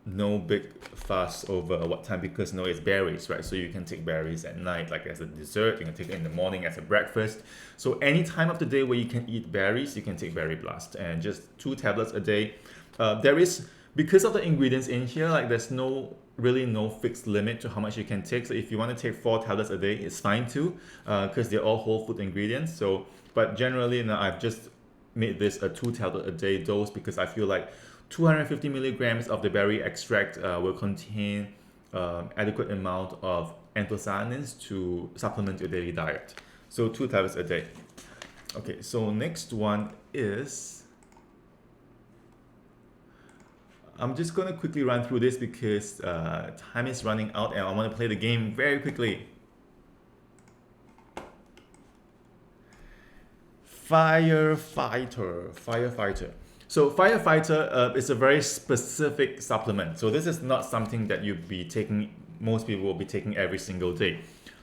no big fuss over what time because no, it's berries, right? So you can take berries at night, like as a dessert. You can take it in the morning as a breakfast. So any time of the day where you can eat berries, you can take Berry Blast, and just 2 tablets a day. There is, because of the ingredients in here, like there's really no fixed limit to how much you can take. So if you want to take 4 tablets a day, it's fine too, because they're all whole food ingredients. So, but generally, now I've just made this a 2 tablet a day dose because I feel like 250 milligrams of the berry extract will contain adequate amount of anthocyanins to supplement your daily diet. So 2 tablets a day. Okay, so next one is, I'm just going to quickly run through this because time is running out and I want to play the game very quickly. Firefighter. So Firefighter is a very specific supplement. So this is not something that most people will be taking every single day.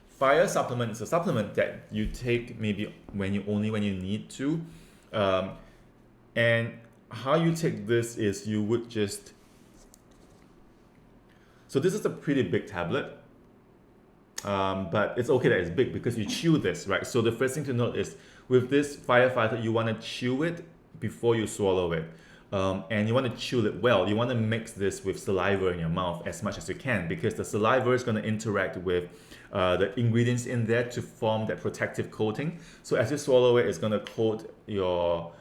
Fire supplement is a supplement that you take maybe when you need to. And how you take this is you would just, so this is a pretty big tablet. But it's okay that it's big because you chew this, right? So the first thing to note is with this Firefighter, you want to chew it before you swallow it. And you want to chew it well. You want to mix this with saliva in your mouth as much as you can because the saliva is going to interact with the ingredients in there to form that protective coating. So as you swallow it, it's going to coat your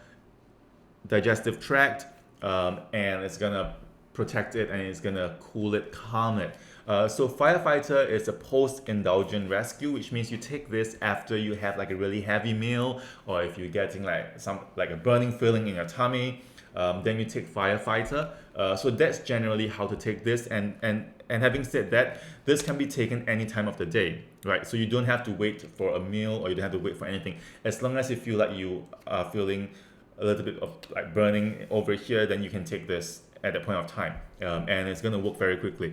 digestive tract and it's going to protect it and it's going to cool it, calm it. So Firefighter is a post-indulgent rescue, which means you take this after you have like a really heavy meal, or if you're getting like a burning feeling in your tummy, then you take Firefighter. So that's generally how to take this. And having said that, this can be taken any time of the day, right? So you don't have to wait for a meal or you don't have to wait for anything. As long as you feel like you are feeling a little bit of like burning over here, then you can take this at that point of time, and it's going to work very quickly.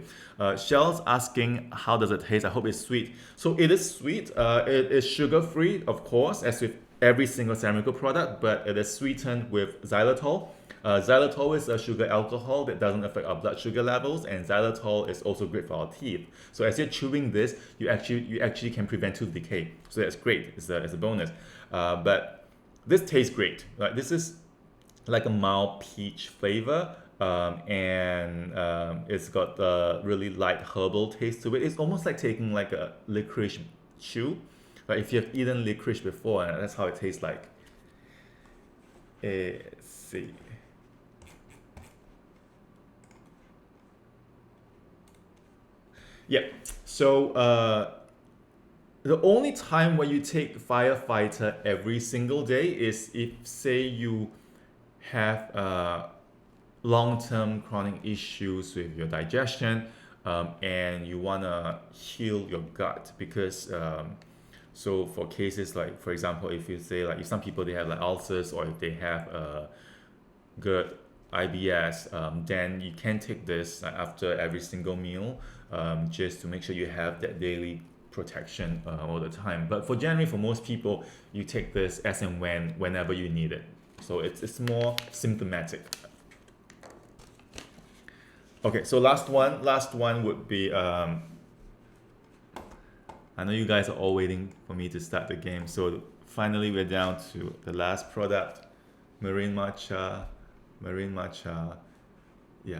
Shell's asking, how does it taste? I hope it's sweet. So it is sweet. It is sugar-free, of course, as with every single Ceramiracle product, but it is sweetened with xylitol. Xylitol is a sugar alcohol that doesn't affect our blood sugar levels, and xylitol is also great for our teeth. So as you're chewing this, you actually can prevent tooth decay. So that's great. It's a bonus. But this tastes great. Like this is like a mild peach flavor. It's got a really light herbal taste to it. It's almost like taking like a licorice chew. But if you've eaten licorice before, that's how it tastes like. Let's see. Yeah. So the only time when you take Firefighter every single day is if, say, you have long-term chronic issues with your digestion and you want to heal your gut because so for cases like, for example, if you say like if some people they have like ulcers or if they have GERD, IBS, then you can take this after every single meal just to make sure you have that daily protection all the time. But generally for most people, you take this as and whenever you need it. So it's more symptomatic. Okay, so last one would be, I know you guys are all waiting for me to start the game. So finally we're down to the last product, Marine Matcha. Yeah.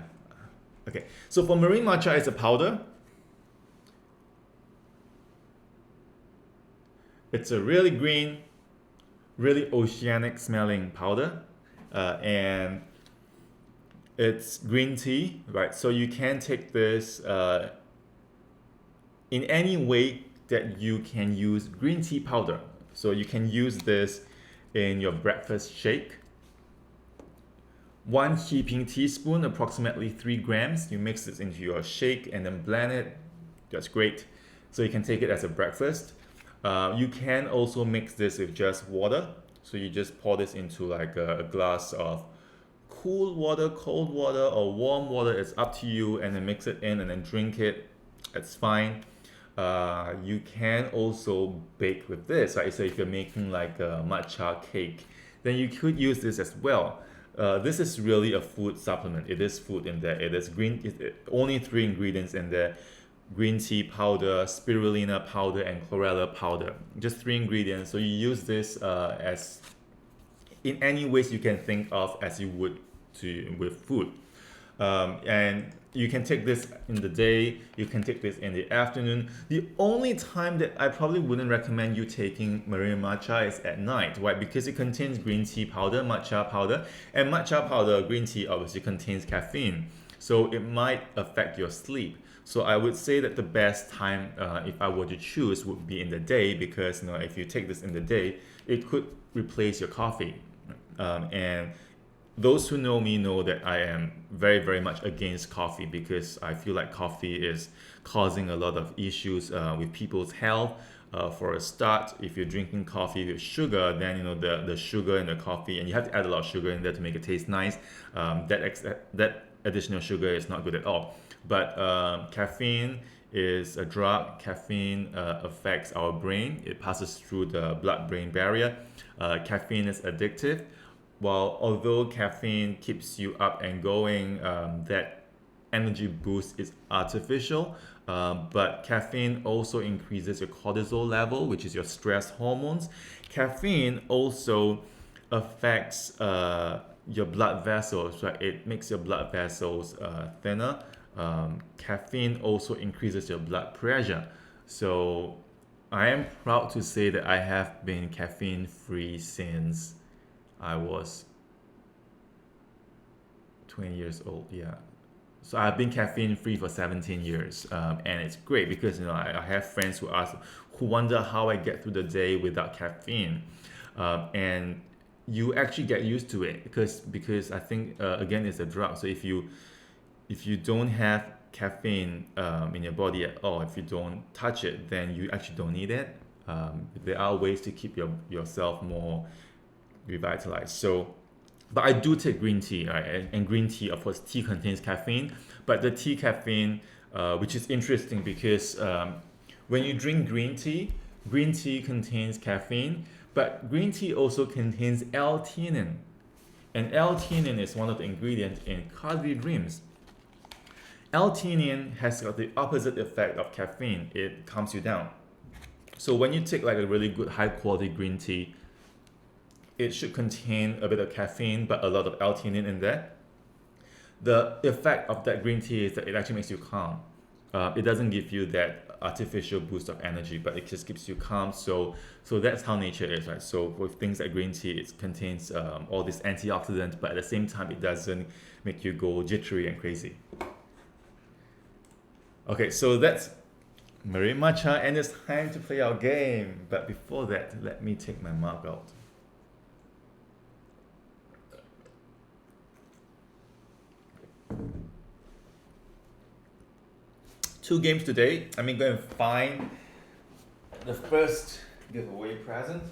Okay, so for Marine Matcha, it's a powder. It's a really green, really oceanic smelling powder, and it's green tea, right? So you can take this in any way that you can use green tea powder. So you can use this in your breakfast shake. 1 heaping teaspoon, approximately 3 grams. You mix this into your shake and then blend it. That's great. So you can take it as a breakfast. You can also mix this with just water. So you just pour this into like a glass of cool water, cold water, or warm water. It's up to you, and then mix it in and then drink it. It's fine. You can also bake with this, right? So if you're making like a matcha cake, then you could use this as well. This is really a food supplement. It is food in there. It is only 3 ingredients in there: green tea powder, spirulina powder, and chlorella powder. Just 3 ingredients. So you use this as in any ways you can think of as you would with food. And you can take this in the day, you can take this in the afternoon. The only time that I probably wouldn't recommend you taking marine matcha is at night, right? Because it contains green tea powder, matcha powder, and matcha powder, green tea obviously contains caffeine. So it might affect your sleep. So I would say that the best time, if I were to choose, would be in the day, because if you take this in the day, it could replace your coffee. And those who know me know that I am very, very much against coffee, because I feel like coffee is causing a lot of issues with people's health. For a start, if you're drinking coffee with sugar, then the sugar in the coffee, and you have to add a lot of sugar in there to make it taste nice. That additional sugar is not good at all. But caffeine is a drug. Caffeine affects our brain. It passes through the blood-brain barrier. Caffeine is addictive. Although caffeine keeps you up and going, that energy boost is artificial. But caffeine also increases your cortisol level, which is your stress hormones. Caffeine also affects your blood vessels, right? It makes your blood vessels thinner. Caffeine also increases your blood pressure. So I am proud to say that I have been caffeine free since I was 20 years old. Yeah. So I've been caffeine free for 17 years. And it's great because I have friends who wonder how I get through the day without caffeine. And you actually get used to it because I think again, it's a drug. So if you don't have caffeine in your body at all, if you don't touch it, then you actually don't need it. There are ways to keep yourself more revitalized. But I do take green tea, right? And green tea, of course, tea contains caffeine, but the tea caffeine, which is interesting because when you drink green tea contains caffeine, but green tea also contains L-theanine. And L-theanine is one of the ingredients in cloudy dreams. L-theanine has got the opposite effect of caffeine. It calms you down. So when you take like a really good high quality green tea, it should contain a bit of caffeine, but a lot of L-theanine in there. The effect of that green tea is that it actually makes you calm. It doesn't give you that artificial boost of energy, but it just keeps you calm. So that's how nature is, right? So with things like green tea, it contains all this antioxidant, but at the same time, it doesn't make you go jittery and crazy. Okay, so that's marine matcha, and it's time to play our game. But before that, let me take my mug out. Two games today. I'm going to find the first giveaway present.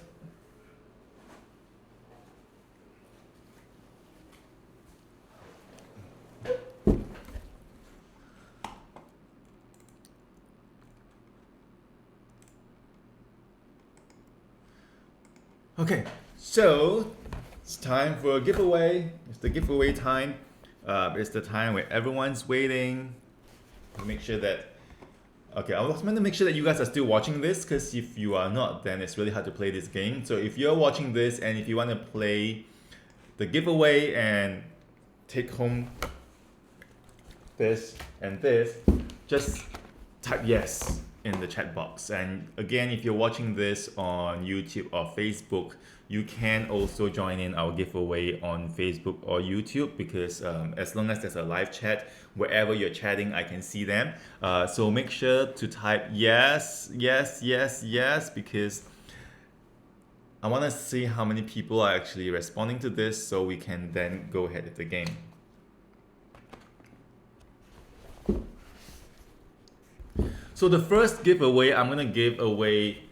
Okay, so it's time for a giveaway. It's the giveaway time. It's the time where everyone's waiting to make sure that. Okay, I was meant to make sure that you guys are still watching this, because if you are not, then it's really hard to play this game. So if you're watching this and if you want to play the giveaway and take home this and this, just type yes. in the chat box. And again, if you're watching this on YouTube or Facebook, you can also join in our giveaway on Facebook or YouTube, because as long as there's a live chat, wherever you're chatting, I can see them. So make sure to type yes, yes, yes, yes, because I want to see how many people are actually responding to this, so we can then go ahead with the game. So the first giveaway, I'm going to give away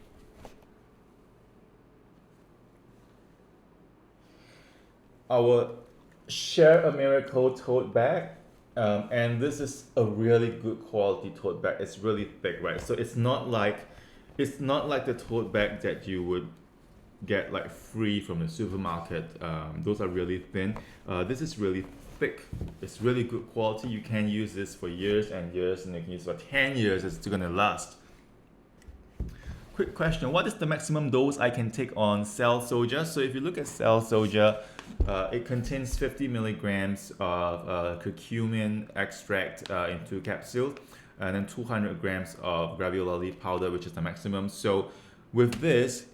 our Ceramiracle tote bag. And this is a really good quality tote bag. It's really thick, right? So it's not like the tote bag that you would get like free from the supermarket. Those are really thin. This is really thick. It's really good quality. You can use this for years and years, and you can use it for 10 years. It's still gonna last. Quick question: what is the maximum dose I can take on Cell Soldier? So if you look at Cell Soldier, it contains 50 milligrams of curcumin extract in 2 capsules, and then 200 grams of graviola leaf powder, which is the maximum. So with this,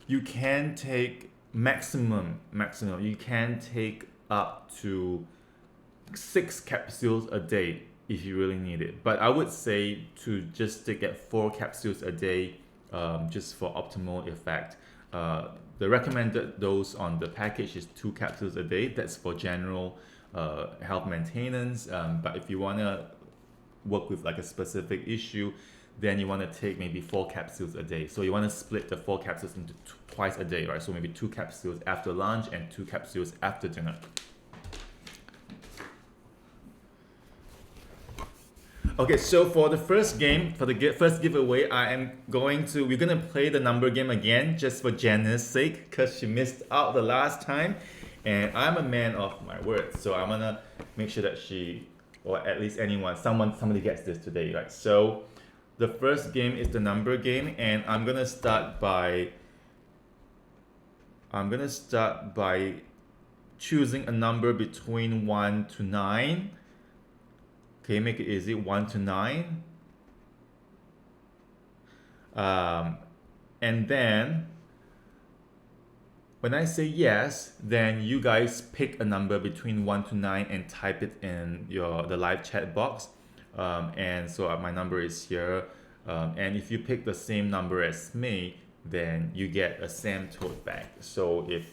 you can take maximum, you can take up to 6 capsules a day if you really need it. But I would say to just take at 4 capsules a day, just for optimal effect. The recommended dose on the package is 2 capsules a day. That's for general health maintenance. But if you want to work with like a specific issue, then you want to take maybe 4 capsules a day. So you want to split the 4 capsules into twice a day, right? So maybe 2 capsules after lunch and 2 capsules after dinner. Okay, so for the first game, for the first giveaway, we're gonna play the number game again, just for Jenna's sake, because she missed out the last time, and I'm a man of my word, so I'm gonna make sure that she, or at least somebody gets this today, right? So the first game is the number game, and I'm gonna start by choosing a number between 1 to 9. Okay, make it easy, 1 to 9. And then when I say yes, then you guys pick a number between 1 to 9 and type it in the live chat box. And so my number is here. And if you pick the same number as me, then you get a Sam tote bag. So if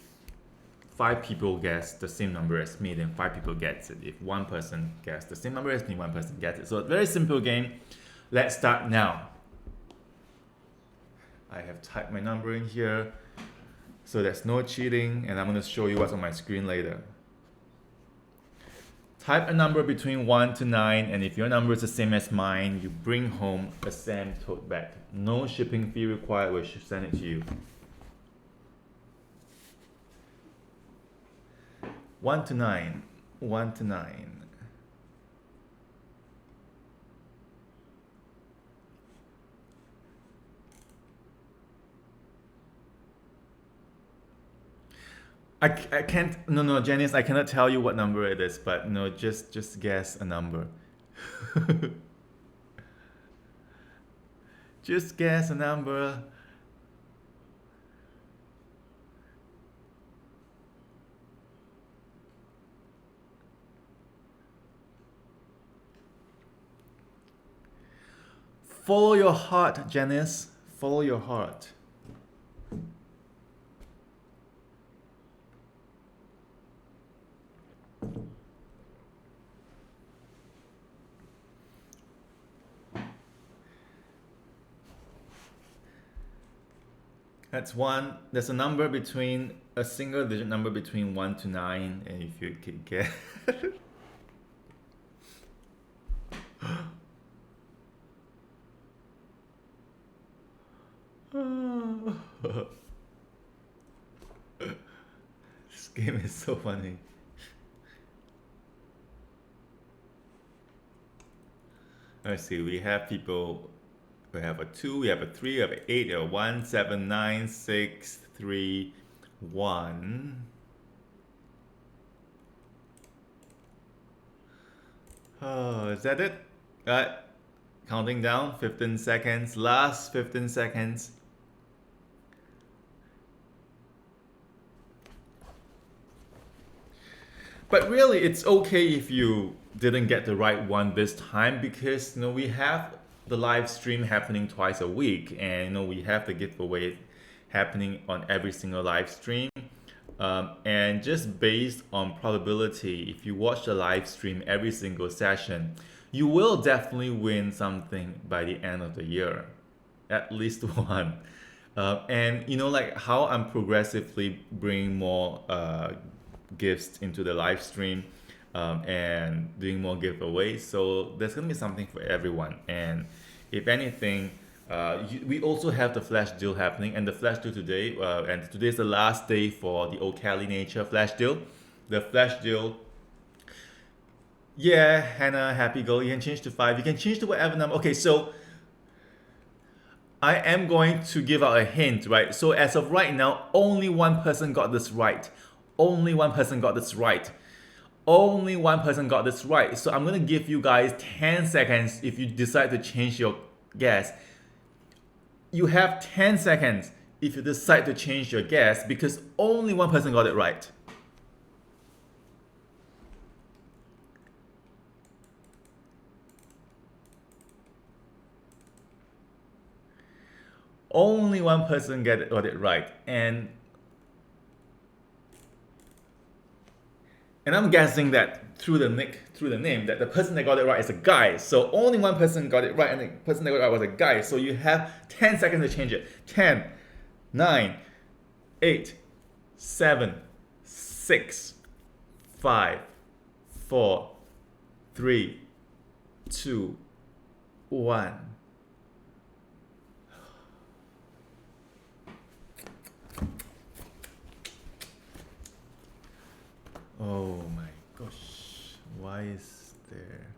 5 people guess the same number as me, then 5 people gets it. If 1 person guess the same number as me, 1 person gets it. So a very simple game. Let's start now. I have typed my number in here, so there's no cheating, and I'm going to show you what's on my screen later. Type a number between 1 to 9, and if your number is the same as mine, you bring home a Sam tote bag. No shipping fee required, we should send it to you. 1 to 9, 1 to 9. I can't, no, Janice, I cannot tell you what number it is, but no, just guess a number. Just guess a number. Follow your heart, Janice. Follow your heart. That's 1. There's a single digit number between 1 to 9, and if you can get this game is so funny. Let's see, we have people. We have a 2, we have a 3, we have an 8, we have a 1, 7, 9, 6, 3, 1. Oh, is that it? Counting down, 15 seconds, last 15 seconds. But really, it's okay if you didn't get the right one this time, because we have the live stream happening twice a week, and we have the giveaway happening on every single live stream. And just based on probability, if you watch the live stream every single session, you will definitely win something by the end of the year, at least one. And like how I'm progressively bringing more gifts into the live stream, and doing more giveaways. So there's gonna be something for everyone. And if anything, we also have the flash deal happening, and the flash deal today, and today's the last day for the Ocali Nature flash deal. The flash deal. Yeah, Hannah, happy girl. You can change to 5. You can change to whatever number. Okay, so I am going to give out a hint, right? So as of right now, only one person got this right. Only one person got this right. Only one person got this right. So I'm going to give you guys 10 seconds if you decide to change your guess. You have 10 seconds if you decide to change your guess, because only one person got it right. Only one person got it right. And I'm guessing that through the name, that the person that got it right is a guy. So only one person got it right, and the person that got it right was a guy. So you have 10 seconds to change it. 10, 9, 8, 7, 6, 5, 4, 3, 2, 1. Oh my gosh, why is there?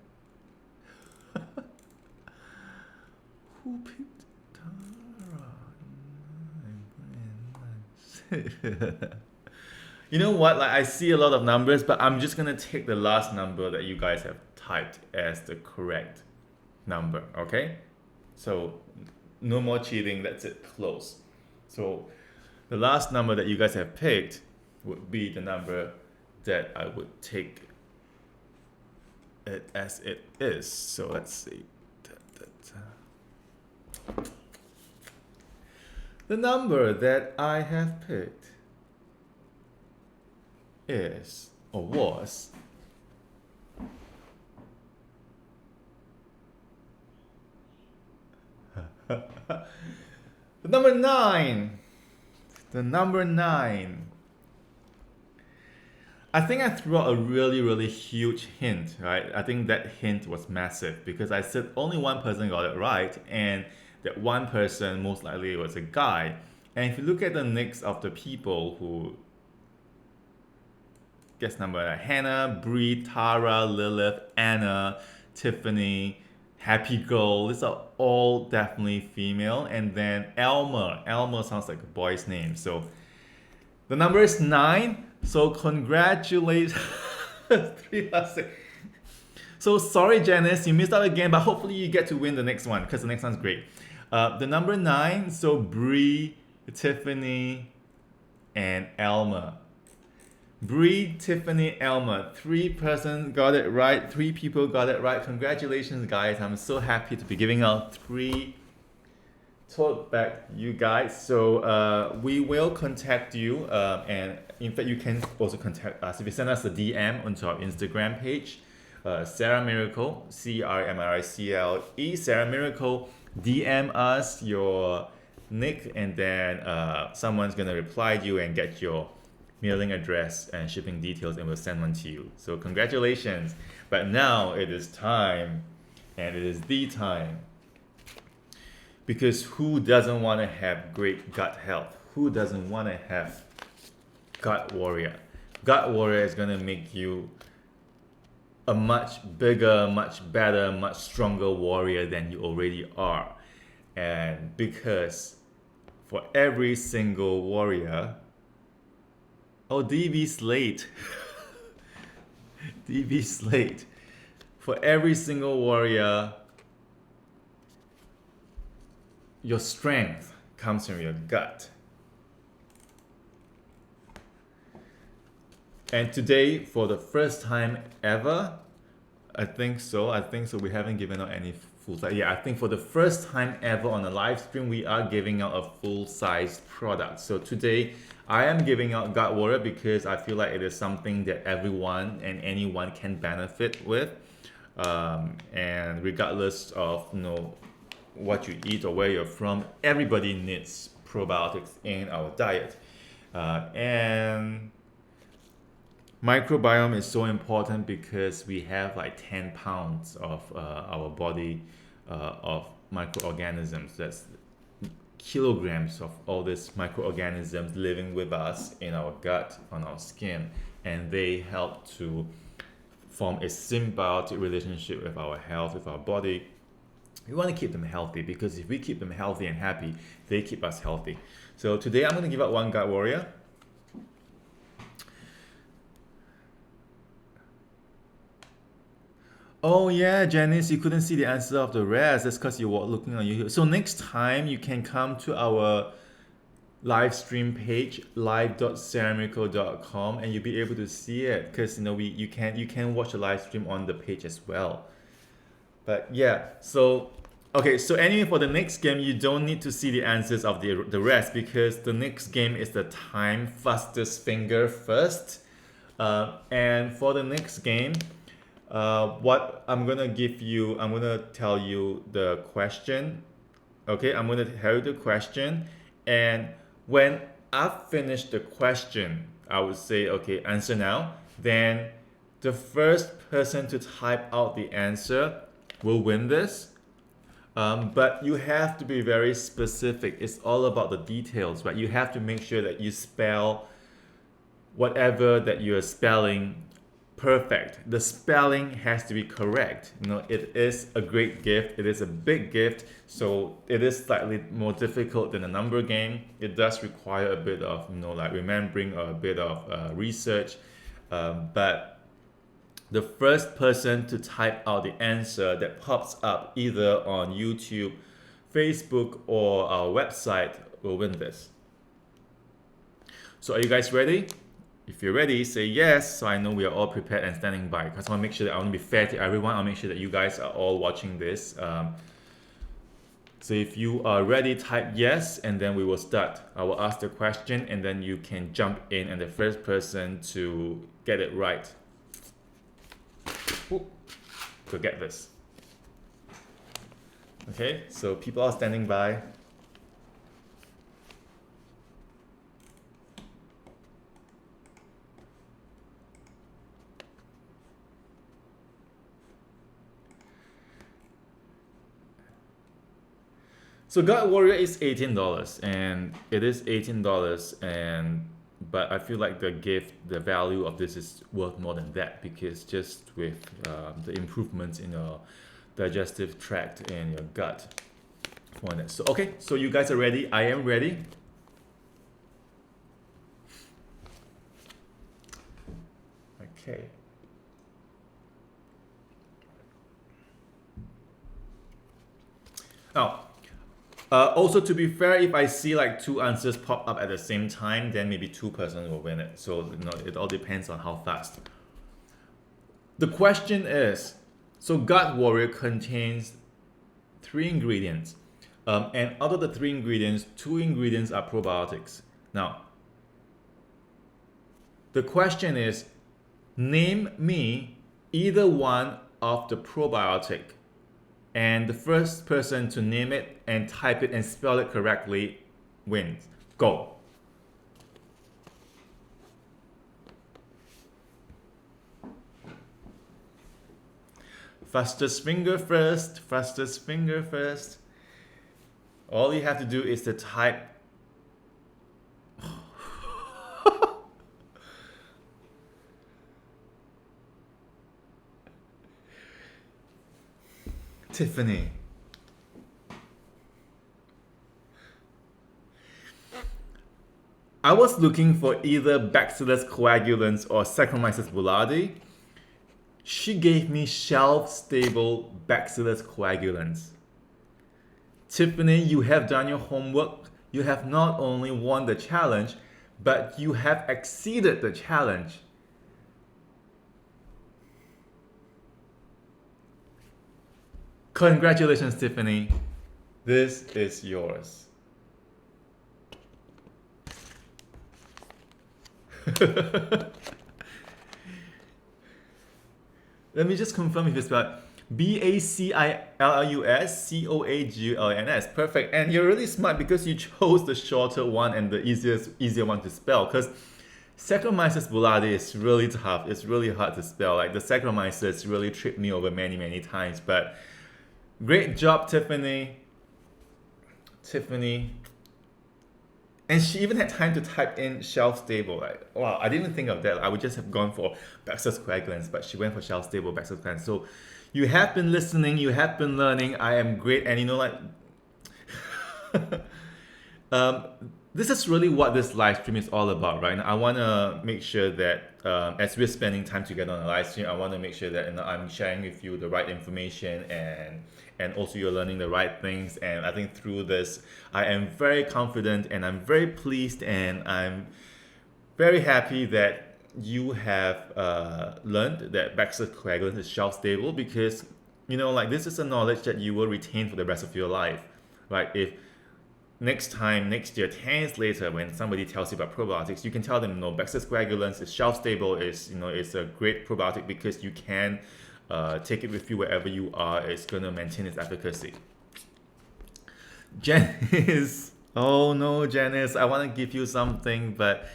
Who picked Tara? You know what? Like, I see a lot of numbers, but I'm just gonna take the last number that you guys have typed as the correct number. Okay? So no more cheating. That's it. Close. So the last number that you guys have picked would be the number that I would take it as it is. So let's see. The number that I have picked is, or was, the number 9. The number 9. I think I threw out a really, really huge hint, right? I think that hint was massive, because I said only one person got it right, and that one person most likely was a guy. And if you look at the nicks of the people who guess number, like Hannah, Bree, Tara, Lilith, Anna, Tiffany, Happy Girl, these are all definitely female. And then Elmer. Elmer sounds like a boy's name. So the number is 9. So congratulations. 3 last 6. So sorry, Janice, you missed out again, but hopefully you get to win the next one, because the next one's great. The number 9, so Bree, Tiffany, and Elmer. Bree, Tiffany, Elmer. 3 persons got it right. 3 people got it right. Congratulations, guys. I'm so happy to be giving out 3 tote bag, you guys. So we will contact you, and in fact you can also contact us if you send us a DM onto our Instagram page, Ceramiracle, Crimricle, Ceramiracle. DM us your nick, and then someone's gonna reply to you and get your mailing address and shipping details, and we'll send one to you. So congratulations. But now it is time, and it is the time. Because who doesn't want to have great gut health? Who doesn't want to have Gut Warrior? Gut Warrior is going to make you a much bigger, much better, much stronger warrior than you already are. And because for every single warrior... Oh, DB Slate. DB Slate. For every single warrior, your strength comes from your gut. And today, for the first time ever, I think so, we haven't given out any full size. Yeah, I think for the first time ever on a live stream, we are giving out a full-size product. So today, I am giving out Gut Warrior because I feel like it is something that everyone and anyone can benefit with. And regardless of what you eat or where you're from, everybody needs probiotics in our diet. And microbiome is so important because we have like 10 pounds of our body of microorganisms. That's kilograms of all these microorganisms living with us in our gut, on our skin, and they help to form a symbiotic relationship with our health, with our body. We want to keep them healthy because if we keep them healthy and happy, they keep us healthy. So today I'm going to give out one Gut Warrior. Oh yeah, Janice, you couldn't see the answer of the rest. That's because you were looking on YouTube. So next time you can come to our live stream page, live.ceramiracle.com, and you'll be able to see it because you can watch the live stream on the page as well. But yeah, so okay, so anyway, for the next game, you don't need to see the answers of the rest because the next game is the time fastest finger first. And for the next game, what I'm gonna tell you the question. Okay, I'm gonna tell you the question, and when I've finished the question, I would say, okay, answer now. Then the first person to type out the answer will win this. But you have to be very specific. It's all about the details, right? You have to make sure that you spell whatever that you're spelling perfect. The spelling has to be correct. It is a great gift. It is a big gift. So it is slightly more difficult than a number game. It does require a bit of, like remembering or a bit of research. But the first person to type out the answer that pops up either on YouTube, Facebook, or our website will win this. So are you guys ready? If you're ready, say yes, so I know we are all prepared and standing by. Because I want to make sure that I want to be fair to everyone. I'll make sure that you guys are all watching this. So if you are ready, type yes, and then we will start. I will ask the question, and then you can jump in, and the first person to get it right will get this. Okay, so people are standing by. So Gut Warrior is $18, and it is $18, but I feel like the value of this is worth more than that because just with the improvements in your digestive tract and your gut. So okay, so you guys are ready. I am ready. Okay. Now, also, to be fair, if I see like two answers pop up at the same time, then maybe two persons will win it. So it all depends on how fast. The question is, so Gut Warrior contains 3 ingredients. And out of the 3 ingredients, 2 ingredients are probiotics. Now, the question is, name me either one of the probiotic. And the first person to name it and type it and spell it correctly wins. Go. Fastest finger first, fastest finger first. All you have to do is to type. Tiffany. I was looking for either Bacillus coagulans or Saccharomyces boulardii. She gave me shelf-stable Bacillus coagulans. Tiffany, you have done your homework. You have not only won the challenge, but you have exceeded the challenge. Congratulations, Tiffany. This is yours. Let me just confirm if you spell BACILLUSCOAGULNS. Perfect. And you're really smart because you chose the shorter one and the easier one to spell. Because Saccharomyces boulardii is really tough. It's really hard to spell. Like the Saccharomyces really tripped me over many times. But great job, Tiffany. And she even had time to type in shelf stable. Like, wow, I didn't even think of that. I would just have gone for Bacillus coagulans, but she went for shelf stable Bacillus coagulans. So you have been listening, you have been learning. I am great, and you know, like, this is really what this live stream is all about, right? And I want to make sure that as we're spending time together on the live stream, I want to make sure that I'm sharing with you the right information and also you're learning the right things. And I think through this, I am very confident and I'm very pleased and I'm very happy that you have learned that Bacillus coagulans is shelf stable because, you know, like this is a knowledge that you will retain for the rest of your life, right? If next year, 10 years later, when somebody tells you about probiotics, you can tell them, no, Bacillus coagulans is shelf stable, is, you know, it's a great probiotic because you can take it with you wherever you are. It's going to maintain its efficacy. Janice, oh no, Janice, I want to give you something, but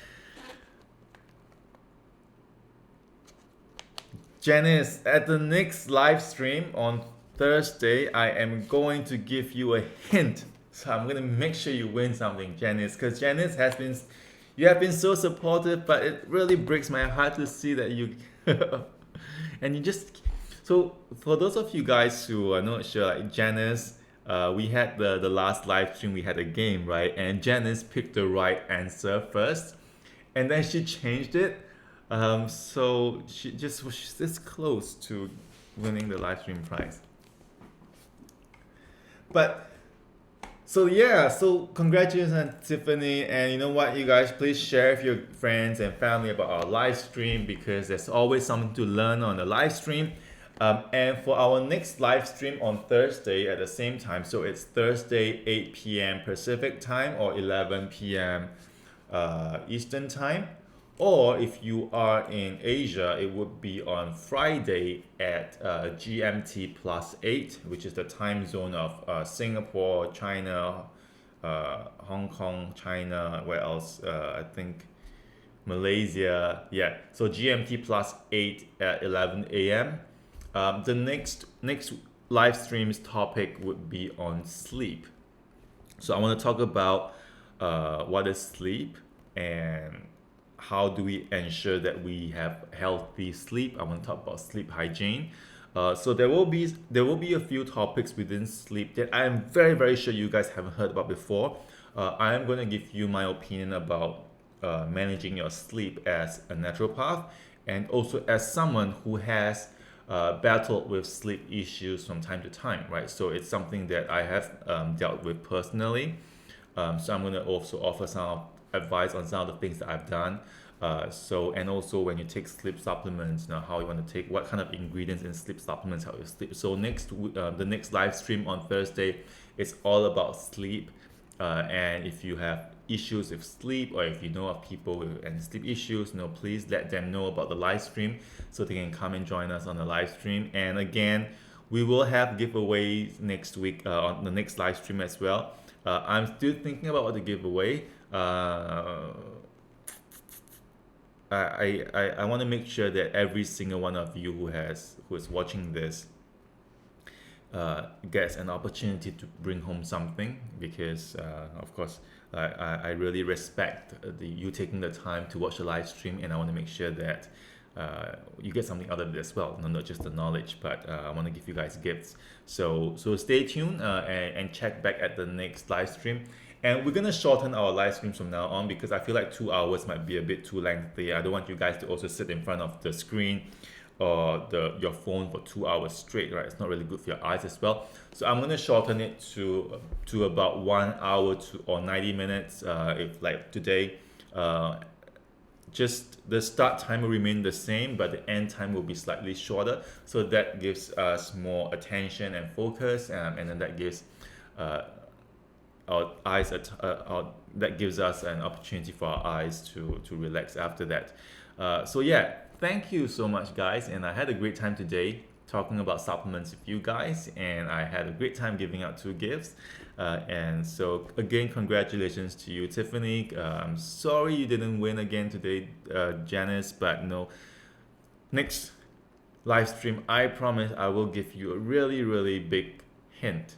Janice, at the next live stream on Thursday, I am going to give you a hint. So I'm going to make sure you win something, Janice, because Janice you have been so supportive, but it really breaks my heart to see that you, and you just, so for those of you guys who are not sure, like Janice, we had the last live stream, we had a game, right? And Janice picked the right answer first, and then she changed it. So she's this close to winning the live stream prize. But so yeah, so congratulations, Tiffany, and you know what, you guys, please share with your friends and family about our live stream because there's always something to learn on the live stream. And for our next live stream on Thursday at the same time, so it's Thursday 8 p.m. Pacific time or 11 p.m. Eastern time. Or if you are in Asia, it would be on Friday at GMT +8, which is the time zone of Singapore, China, Hong Kong, China, where else? I think Malaysia. Yeah, so GMT +8 at 11 a.m. The next live stream's topic would be on sleep. So I want to talk about what is sleep and how do we ensure that we have healthy sleep. I want to talk about sleep hygiene. So there will be a few topics within sleep that I am very sure you guys haven't heard about before. I am going to give you my opinion about managing your sleep as a naturopath and also as someone who has battled with sleep issues from time to time, right? So it's something that I have dealt with personally. So I'm going to also offer some advice on some of the things that I've done. And also when you take sleep supplements, you know, how you want to take, what kind of ingredients in sleep supplements help you sleep. So the next live stream on Thursday is all about sleep. And if you have issues with sleep or if you know of people with and sleep issues, you know, please let them know about the live stream so they can come and join us on the live stream. And again, we will have giveaways next week on the next live stream as well. I'm still thinking about what to give away. I want to make sure that every single one of you who is watching this gets an opportunity to bring home something because of course I really respect you taking the time to watch the live stream, and I want to make sure that you get something out of it as well, not just the knowledge, but I want to give you guys gifts. So stay tuned and check back at the next live stream. And we're going to shorten our live streams from now on because I feel like 2 hours might be a bit too lengthy. I don't want you guys to also sit in front of the screen your phone for 2 hours straight, right? It's not really good for your eyes as well. So I'm gonna shorten it to about 1 hour or 90 minutes. If like today, just the start time will remain the same, but the end time will be slightly shorter. So that gives us more attention and focus, and then that gives our eyes that gives us an opportunity for our eyes to relax after that. So yeah, thank you so much, guys, and I had a great time today talking about supplements with you guys, and I had a great time giving out 2 gifts. And so again, congratulations to you, Tiffany. I'm sorry you didn't win again today, Janice, but no, next live stream, I promise I will give you a really, really big hint.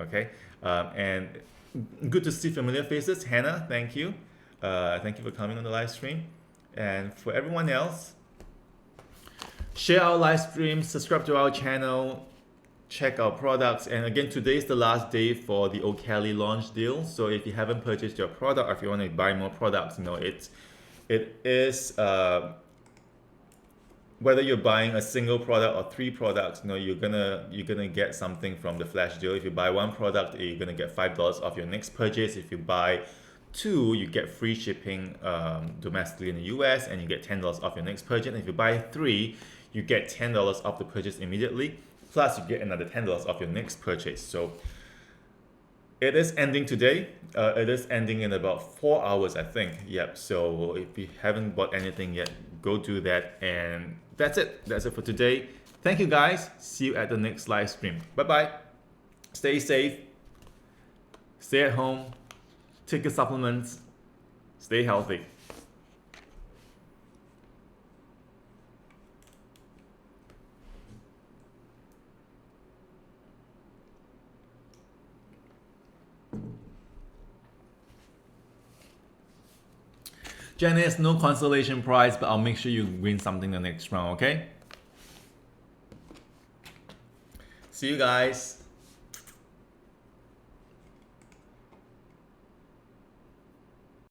Okay, and good to see familiar faces. Hannah, thank you. Thank you for coming on the live stream. And for everyone else, share our live stream, subscribe to our channel, check our products. And again, today is the last day for the O'Kelly launch deal. So if you haven't purchased your product, or if you want to buy more products, it is whether you're buying a single product or 3 products, you're gonna get something from the flash deal. If you buy 1 product, you're gonna get $5 off your next purchase. If you buy 2, you get free shipping domestically in the US, and you get $10 off your next purchase. And if you buy 3, you get $10 off the purchase immediately, plus you get another $10 off your next purchase. So it is ending today. It is ending in about 4 hours, I think. Yep. So if you haven't bought anything yet, go do that. And that's it. That's it for today. Thank you, guys. See you at the next live stream. Bye-bye. Stay safe. Stay at home. Take your supplements. Stay healthy. Janice, no consolation prize, but I'll make sure you win something the next round, okay? See you guys.